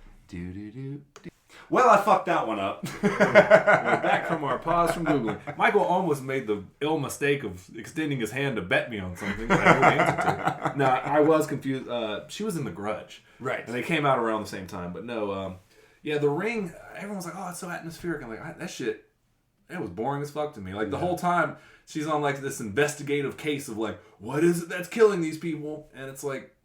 Well, I fucked that one up. We're back from our pause from Googling. Michael almost made the ill mistake of extending his hand to bet me on something that I knew the answer to. No, I was confused. She was in The Grudge. Right. And they came out around the same time. But no, The Ring, everyone was like, oh, it's so atmospheric. I'm like, that shit, it was boring as fuck to me. Like, the whole time, she's on, like, this investigative case of, like, what is it that's killing these people? And it's like,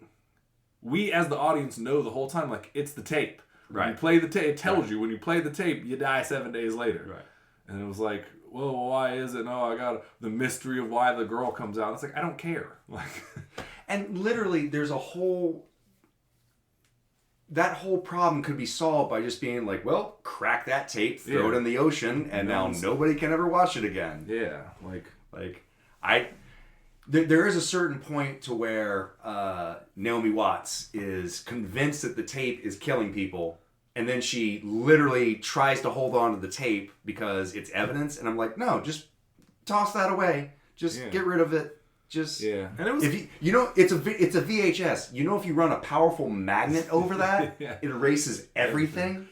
we as the audience know the whole time, like, it's the tape. Right. When you play the tape, it tells you when you play the tape, you die 7 days later. Right. And it was like, well, why is it? No, I got the mystery of why the girl comes out. It's like, I don't care. Like, and literally, there's a whole that whole problem could be solved by just being like, well, crack that tape, throw it in the ocean, and now nobody can ever watch it again. Yeah, there is a certain point to where Naomi Watts is convinced that the tape is killing people, and then she literally tries to hold on to the tape because it's evidence, and I'm like, no, just toss that away. Just get rid of it. Just and it was if it's a VHS. You know, if you run a powerful magnet over that, it erases everything.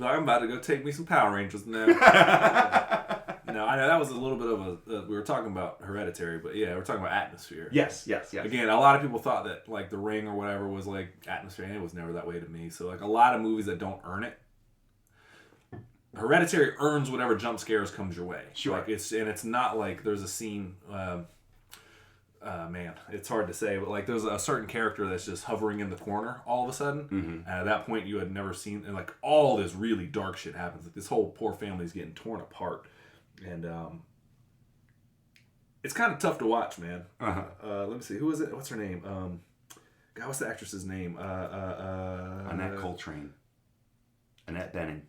I'm about to go take me some Power Rangers now. No, I know that was a little bit of we were talking about Hereditary, but yeah, we're talking about atmosphere. Yes. Again, a lot of people thought that like The Ring or whatever was like atmosphere, and it was never that way to me. So like a lot of movies that don't earn it. Hereditary earns whatever jump scares comes your way. Sure. Like it's not like there's a scene. Man, it's hard to say, but like there's a certain character that's just hovering in the corner all of a sudden, and at that point you had never seen, and like all this really dark shit happens. Like this whole poor family's getting torn apart, and it's kind of tough to watch, man. Let me see, who is it? What's her name? God, what's the actress's name? Annette Coltrane. Annette Bening.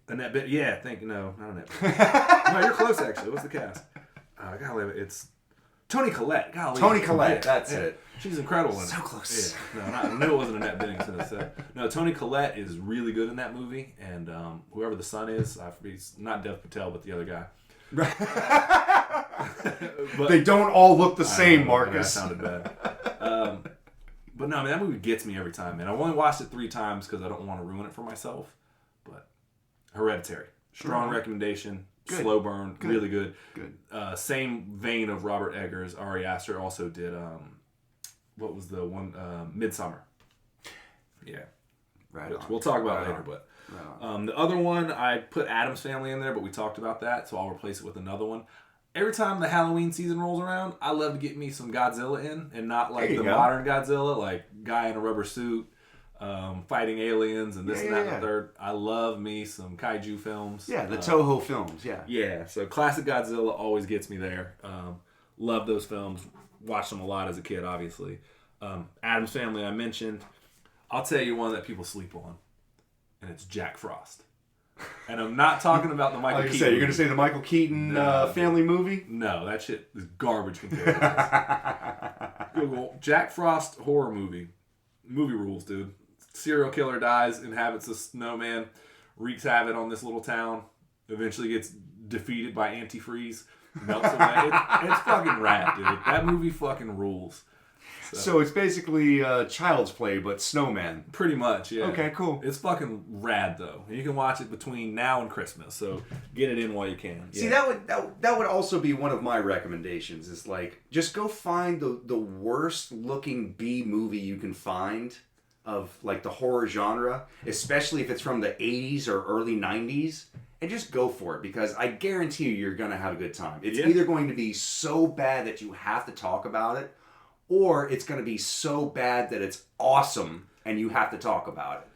Yeah, no, not Annette Bening. No, you're close actually. What's the cast? Golly, it's Toni Collette. Golly. Toni Collette, that's it. She's incredible in it. So close. Yeah. No, I knew it wasn't Annette Bening. No, Toni Collette is really good in that movie, and whoever the son is, he's not Dev Patel, but the other guy. But, they don't all look the same, Marcus. That sounded bad. But no, man, that movie gets me every time, man. I've only watched it 3 times because I don't want to ruin it for myself. But Hereditary. Strong recommendation. Good. Slow burn. Good. Really good. Good. Same vein of Robert Eggers. Ari Aster also did, what was the one? Midsummer. Yeah. Right. Which we'll talk about later, but the other one, I put Addams Family in there, but we talked about that, so I'll replace it with another one. Every time the Halloween season rolls around, I love to get me some Godzilla in, and not like the modern Godzilla, like guy in a rubber suit, fighting aliens and this and that and the third. I love me some kaiju films. Yeah, the Toho films, Yeah, so classic Godzilla always gets me there. Love those films. Watched them a lot as a kid, obviously. Addams Family, I mentioned. I'll tell you one that people sleep on, and it's Jack Frost. And I'm not talking about the Michael Keaton. You're going to say the Michael Keaton family movie? No, that shit is garbage compared to this. Google Jack Frost horror movie. Movie rules, dude. Serial killer dies, inhabits a snowman, wreaks havoc on this little town, eventually gets defeated by antifreeze, melts away. It's fucking rad, dude. That movie fucking rules. So it's basically Child's Play, but Snowman. Pretty much, yeah. Okay, cool. It's fucking rad, though. You can watch it between now and Christmas, so get it in while you can. See, that would also be one of my recommendations, is like, just go find the worst looking B movie you can find of like the horror genre, especially if it's from the 80s or early 90s, and just go for it, because I guarantee you're going to have a good time. It's either going to be so bad that you have to talk about it, or it's going to be so bad that it's awesome and you have to talk about it.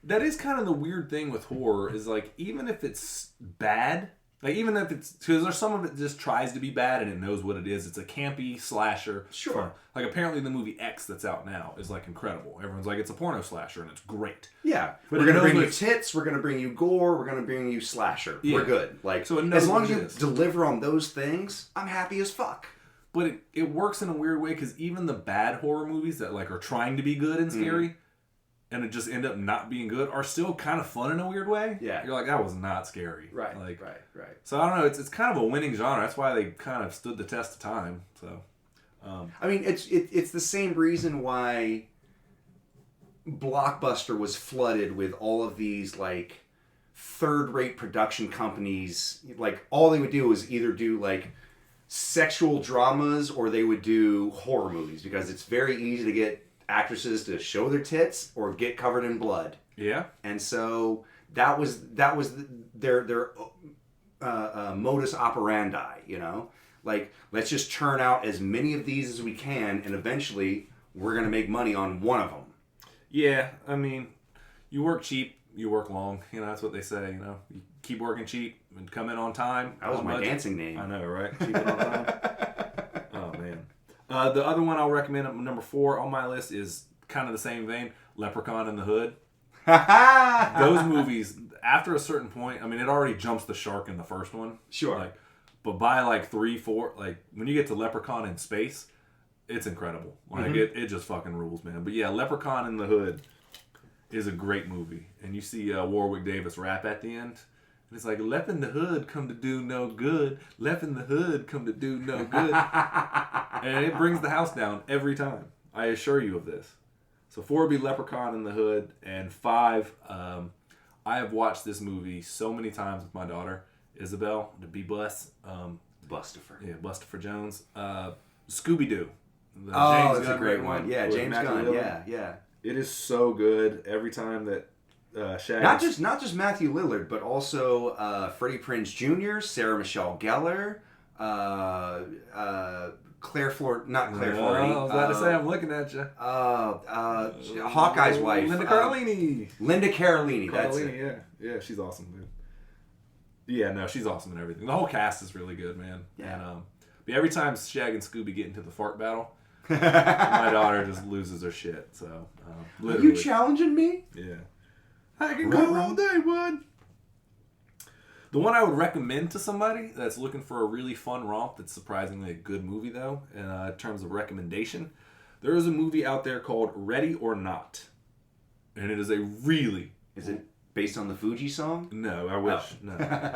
That is kind of the weird thing with horror, is like, even if it's bad, like even if it's, because there's some of it just tries to be bad and it knows what it is. It's a campy slasher. Sure. Like apparently the movie X that's out now is like incredible. Everyone's like, it's a porno slasher and it's great. Yeah. But we're going to bring you tits, we're going to bring you gore, we're going to bring you slasher. Yeah. We're good. Like, so as long as you deliver on those things, I'm happy as fuck. But it works in a weird way, because even the bad horror movies that like are trying to be good and scary, and it just end up not being good, are still kind of fun in a weird way. Yeah. You're like, that was not scary. Right, like, right. So I don't know, it's kind of a winning genre. That's why they kind of stood the test of time. So, I mean, it's the same reason why Blockbuster was flooded with all of these like third-rate production companies. Like, all they would do is either do like sexual dramas, or they would do horror movies, because it's very easy to get actresses to show their tits or get covered in blood. Yeah. And so that was their modus operandi, you know? Like, let's just churn out as many of these as we can, and eventually we're going to make money on one of them. Yeah, I mean, you work cheap, you work long. You know, that's what they say, you know. You keep working cheap and come in on time. That was my dancing name. I know, right? Keep it on time. Oh, man. The other one I'll recommend, number 4 on my list, is kind of the same vein, Leprechaun in the Hood. Those movies, after a certain point, I mean, it already jumps the shark in the first one. Sure. Like, but by like 3, 4, like when you get to Leprechaun in Space, it's incredible. Like it just fucking rules, man. But yeah, Leprechaun in the Hood is a great movie, and you see Warwick Davis rap at the end. And it's like, left in the hood come to do no good. Left in the hood come to do no good. And it brings the house down every time. I assure you of this. So 4 would be Leprechaun in the Hood. And 5, I have watched this movie so many times with my daughter, Isabel, to be blessed. Bustifer. Yeah, Bustifer Jones. Scooby-Doo. That's a great one. Yeah, James Gunn. Yeah. It is so good every time that Shaggy... Not just Matthew Lillard, but also Freddie Prinze Jr., Sarah Michelle Gellar, Claire Floridi. I was about to say, I'm looking at you. Hawkeye's wife. Linda Cardellini. Linda Cardellini, that's it. Yeah, she's awesome, dude. Yeah, no, she's awesome in everything. The whole cast is really good, man. Yeah. And, but every time Shag and Scooby get into the fart battle, my daughter just loses her shit. So, literally. Are you challenging me? Yeah. I can go all day, bud. The one I would recommend to somebody that's looking for a really fun romp that's surprisingly a good movie, though, in terms of recommendation, there is a movie out there called Ready or Not. And it is a really... Is it based on the Fuji song? No, I wish. Oh.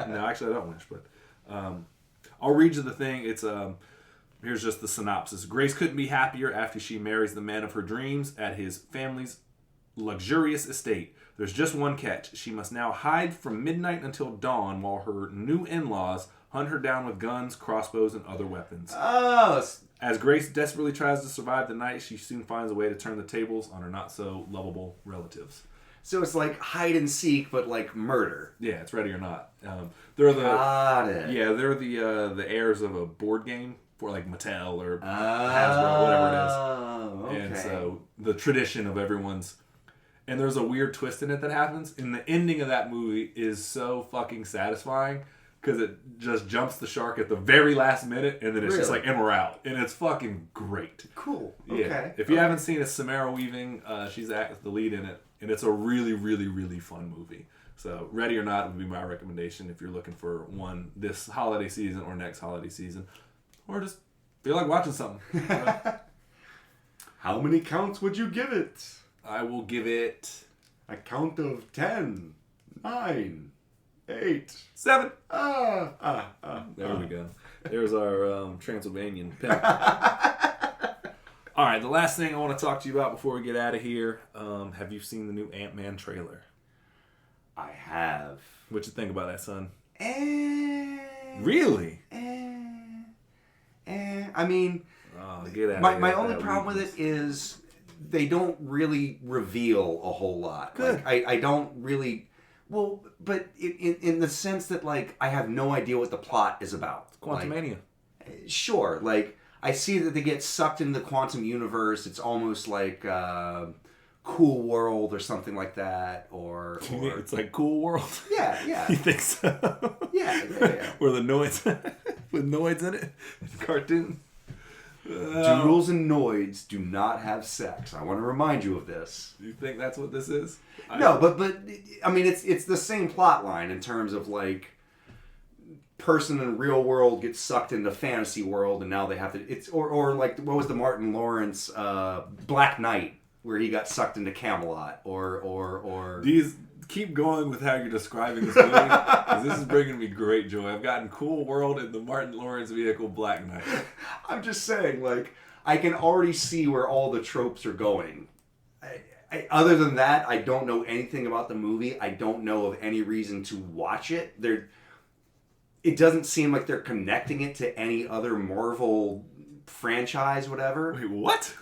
No, actually, I don't wish, but... I'll read you the thing. It's... Here's just the synopsis. Grace couldn't be happier after she marries the man of her dreams at his family's luxurious estate. There's just one catch. She must now hide from midnight until dawn while her new in-laws hunt her down with guns, crossbows, and other weapons. Oh! As Grace desperately tries to survive the night, she soon finds a way to turn the tables on her not-so-lovable relatives. So it's like hide and seek, but like murder. Yeah, it's Ready or Not. They're the... Got it. Yeah, they're the heirs of a board game for like Mattel or Hasbro, whatever it is. Okay. And so the tradition of everyone's... And there's a weird twist in it that happens. And the ending of that movie is so fucking satisfying because it just jumps the shark at the very last minute and then it's just like, and we're out. And it's fucking great. Cool. Yeah. Okay. If you haven't seen it, Samara Weaving, she's the lead in it. And it's a really, really, really fun movie. So Ready or Not would be my recommendation if you're looking for one this holiday season or next holiday season. Or just feel like watching something. How many counts would you give it? I will give it... A count of 10, 9, 8, 7. There we go. There's our Transylvanian pimp. All right, the last thing I want to talk to you about before we get out of here. Have you seen the new Ant-Man trailer? I have. What you think about that, son? Really? I mean, get out my only problem with it is they don't really reveal a whole lot. Good. Like, I don't really... Well, but in the sense that, like, I have no idea what the plot is about. Quantumania. Like, sure. Like, I see that they get sucked into the quantum universe. It's almost like Cool World or something like that. Or it's like Cool World? Yeah. You think so? Yeah. Where the noids... with noids in it? Cartoon? Doodles and Noids do not have sex. I want to remind you of this. You think that's what this is? No, but I mean it's the same plot line in terms of like person in real world gets sucked into fantasy world and now they have to or like what was the Martin Lawrence Black Knight where he got sucked into Camelot or these keep going with how you're describing this movie because this is bringing me great joy. I've gotten Cool World in the Martin Lawrence vehicle Black Knight. I'm just saying, like, I can already see where all the tropes are going. Other than that, I don't know anything about the movie. I don't know of any reason to watch it. It doesn't seem like they're connecting it to any other Marvel franchise, whatever. Wait, what?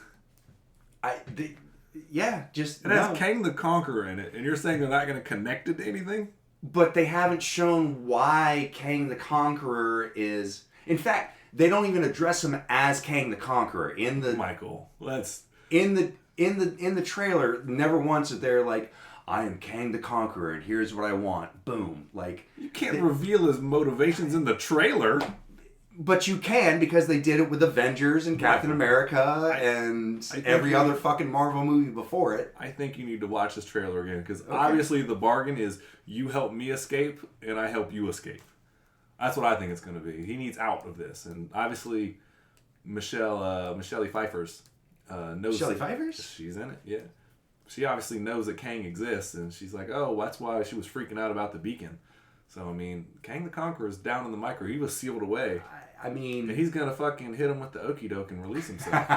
Just it has Kang the Conqueror in it, and you're saying they're not going to connect it to anything? But they haven't shown why Kang the Conqueror is... In fact, they don't even address him as Kang the Conqueror. Michael, let's... In the trailer, never once are they like, I am Kang the Conqueror, and here's what I want. Boom. Like... You can't reveal his motivations in the trailer. But you can, because they did it with Avengers and Captain America and every other fucking Marvel movie before it. I think you need to watch this trailer again, because obviously the bargain is you help me escape and I help you escape. That's what I think it's going to be. He needs out of this, and obviously Michelle Pfeiffer's knows. Michelle Pfeiffer's? She's in it, yeah. She obviously knows that Kang exists, and she's like, oh, that's why she was freaking out about the beacon. So, I mean, Kang the Conqueror is down in the micro. He was sealed away. I mean... And he's going to fucking hit him with the okie doke and release himself.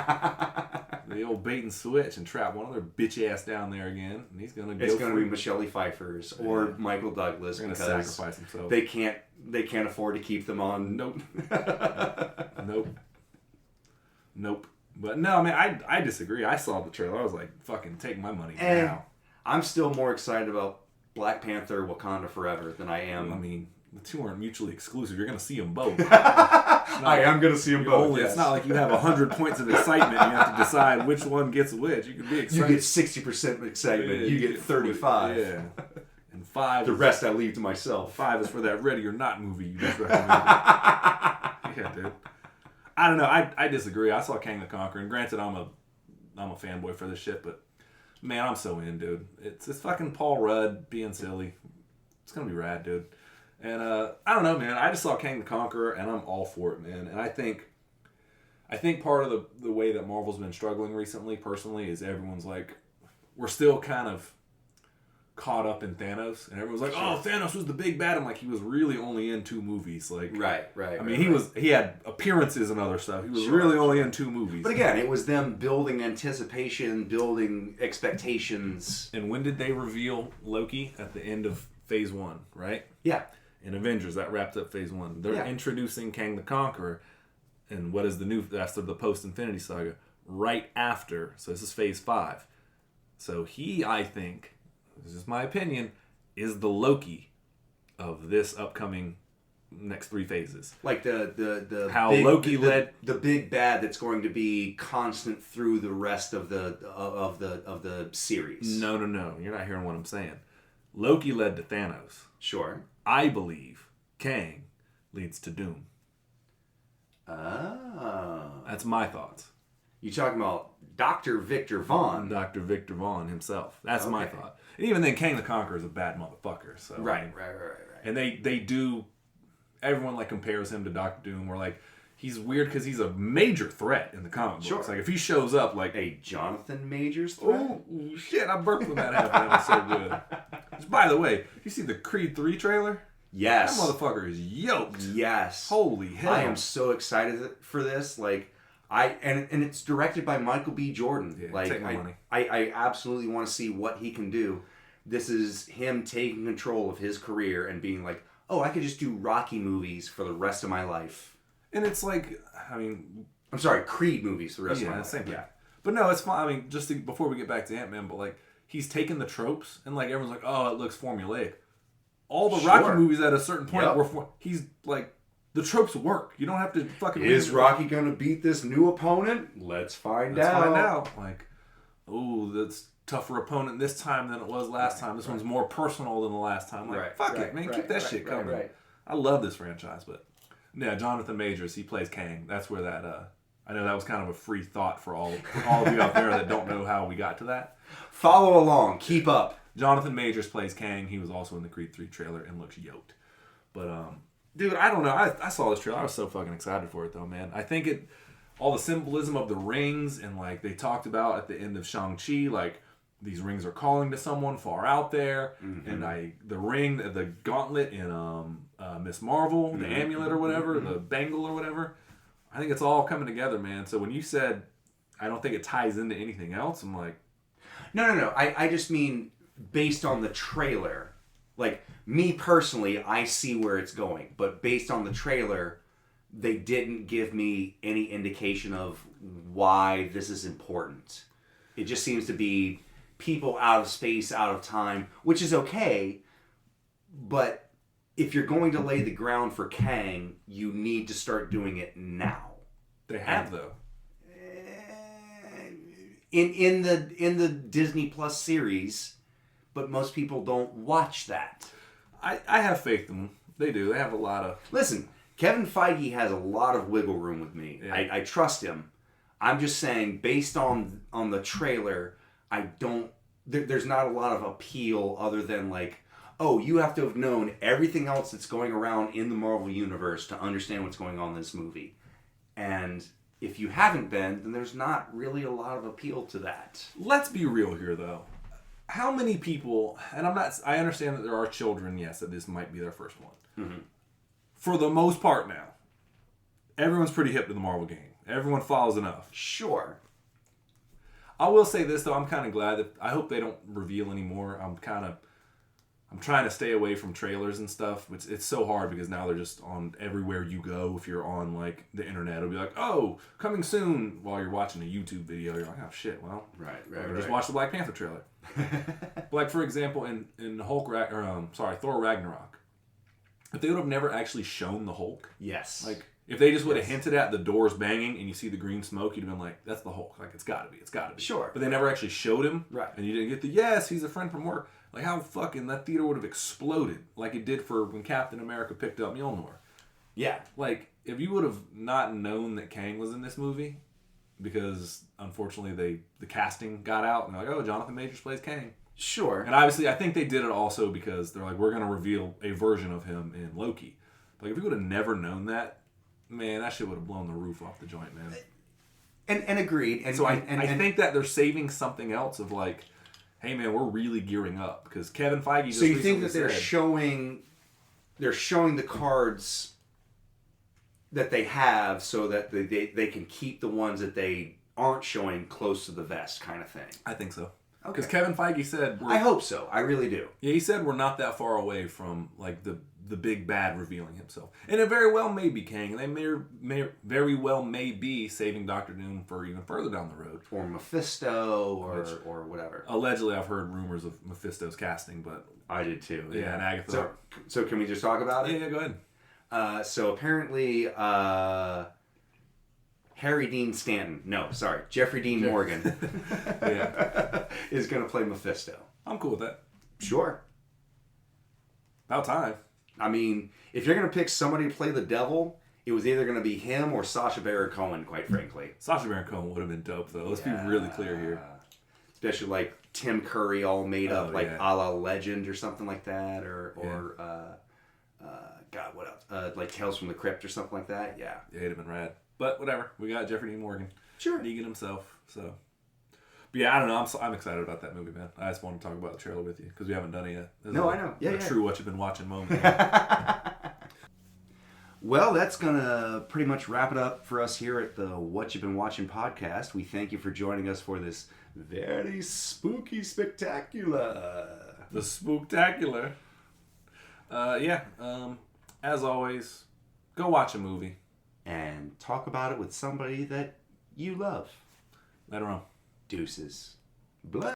The old bait and switch and trap one other bitch ass down there again. And he's going to go It's going to be Michelle Pfeiffer's or Michael Douglas. They're going to sacrifice himself. They can't afford to keep them on. Nope. Nope. But no, I mean, I disagree. I saw the trailer. I was like, fucking take my money now. I'm still more excited about Black Panther Wakanda Forever than I am. I mean, the two aren't mutually exclusive. You're going to see them both. I am going to see them both. Yes. It's not like you have 100 points of excitement. You have to decide which one gets which. You can be excited. You get 60% excitement. You get 35. Yeah. And 5. The rest I leave to myself. 5 is for that Ready or Not movie you just recommended. Yeah, dude. I don't know. I disagree. I saw Kang the Conqueror, and granted, I'm a fanboy for this shit, but man, I'm so in, dude. It's fucking Paul Rudd being silly. It's gonna be rad, dude. And I don't know, man. I just saw Kang the Conqueror, and I'm all for it, man. And I think part of the way that Marvel's been struggling recently, personally, is everyone's like, we're still kind of caught up in Thanos, and everyone's like, "Oh, Thanos was the big bad." I'm like, he was really only in 2 movies. Like, right. I mean, he had appearances and other stuff. He was really only in 2 movies. But again, it was them building anticipation, building expectations. And when did they reveal Loki? At the end of Phase 1, right? Yeah. In Avengers, that wrapped up Phase 1. They're introducing Kang the Conqueror, and what is the new after the post-Infinity Saga? Right after. So this is Phase 5. So he, I think, this is my opinion, is the Loki of this upcoming next 3 phases. Like the how big, Loki led the big bad that's going to be constant through the rest of the series. No, you're not hearing what I'm saying. Loki led to Thanos. Sure. I believe Kang leads to Doom. Oh. That's my thoughts. You talking about Dr. Victor Von? Dr. Victor Von himself. That's my thought. And even then, Kang the Conqueror is a bad motherfucker. So right. And they do. Everyone like compares him to Doctor Doom. Where like he's weird because he's a major threat in the comic books. Like if he shows up, like a Jonathan Majors threat. Oh shit! I burped when that happened. That was so good. Which, by the way, you see the Creed 3 trailer? Yes. That motherfucker is yoked. Yes. Holy hell! I am so excited for this. Like. And it's directed by Michael B. Jordan. Yeah, like take my money. I absolutely want to see what he can do. This is him taking control of his career and being like, oh, I could just do Rocky movies for the rest of my life. And it's like, I mean, I'm sorry, Creed movies for the rest of my life. Same thing. Yeah. But no, it's fine. I mean, before we get back to Ant-Man, but like he's taken the tropes and like everyone's like, oh, it looks formulaic. All the Rocky movies at a certain point were he's like. The tropes work. You don't have to fucking... Is Rocky going to beat this new opponent? Let's find out. Like, oh, that's tougher opponent this time than it was last time. This one's more personal than the last time. Like, fuck it, man. Keep that shit coming. I love this franchise, but... Yeah, Jonathan Majors, he plays Kang. That's where that... I know that was kind of a free thought for all of you out there that don't know how we got to that. Follow along. Keep up. Jonathan Majors plays Kang. He was also in the Creed 3 trailer and looks yoked. But, dude, I don't know. I saw this trailer. I was so fucking excited for it, though, man. I think all the symbolism of the rings, and like they talked about at the end of Shang-Chi, like these rings are calling to someone far out there, and the ring, the gauntlet in Miss Marvel, the amulet or whatever, the bangle or whatever. I think it's all coming together, man. So when you said, I don't think it ties into anything else, I'm like, no. I just mean based on the trailer. Like, me personally, I see where it's going. But based on the trailer, they didn't give me any indication of why this is important. It just seems to be people out of space, out of time, which is okay. But if you're going to lay the ground for Kang, you need to start doing it now. They have, though. In the Disney Plus series... But most people don't watch that. I have faith in them. They do. They have a lot of... Listen, Kevin Feige has a lot of wiggle room with me. Yeah. I trust him. I'm just saying, based on the trailer, I don't. There's not a lot of appeal other than like, oh, you have to have known everything else that's going around in the Marvel Universe to understand what's going on in this movie. And if you haven't been, then there's not really a lot of appeal to that. Let's be real here, though. How many people, and I understand that there are children, yes, that this might be their first one. Mm-hmm. For the most part now, everyone's pretty hip to the Marvel game. Everyone follows enough. Sure. I will say this, though. I'm kind of glad that, I hope they don't reveal anymore. I'm trying to stay away from trailers and stuff. It's so hard because now they're just on everywhere you go. If you're on like the internet, it'll be like, oh, coming soon, while you're watching a YouTube video. You're like, oh shit, well, right. Just watch the Black Panther trailer. Like for example, in Thor Ragnarok, if they would have never actually shown the Hulk, yes, like if they just would have hinted at the doors banging and you see the green smoke, you'd have been like, that's the Hulk. Like it's gotta be. Sure. But they never actually showed him, right? And you didn't get the yes, he's a friend from work. Like, how fucking that theater would have exploded like it did for when Captain America picked up Mjolnir. Yeah. Like, if you would have not known that Kang was in this movie, because, unfortunately, the casting got out, and they're like, oh, Jonathan Majors plays Kang. Sure. And obviously, I think they did it also because they're like, we're going to reveal a version of him in Loki. Like, if you would have never known that, man, that shit would have blown the roof off the joint, man. And agreed. And so I think that they're saving something else of, like, hey man, we're really gearing up because Kevin Feige just. So you think that they're said, showing the cards that they have so that they can keep the ones that they aren't showing close to the vest, kind of thing. I think so. Okay. Because Kevin Feige said, I hope so. I really do. Yeah, he said we're not that far away from like the big bad revealing himself, and it very well may be Kang. They may very well may be saving Doctor Doom for even further down the road, or Mephisto, or whatever. Allegedly, I've heard rumors of Mephisto's casting, but I did too. Yeah, and Agatha. So can we just talk about it? Yeah, go ahead. So apparently, Jeffrey Dean Morgan is going to play Mephisto. I'm cool with that. Sure. About time. I mean, if you're going to pick somebody to play the devil, it was either going to be him or Sacha Baron Cohen, quite frankly. Sacha Baron Cohen would have been dope, though. Let's be really clear here. Especially like Tim Curry all made up, like a la Legend or something like that, or God, what else? Like Tales from the Crypt or something like that. Yeah. Yeah, it'd have been rad. But whatever. We got Jeffrey Dean Morgan. Sure. Negan himself, so... But yeah, I don't know. I'm excited about that movie, man. I just want to talk about the trailer with you because we haven't done it yet. I know. Yeah, true what you've been watching moment. Well, that's gonna pretty much wrap it up for us here at the What You've Been Watching podcast. We thank you for joining us for this very spooky spectacular. The spooktacular. As always, go watch a movie and talk about it with somebody that you love. Later on. Deuces. Blood.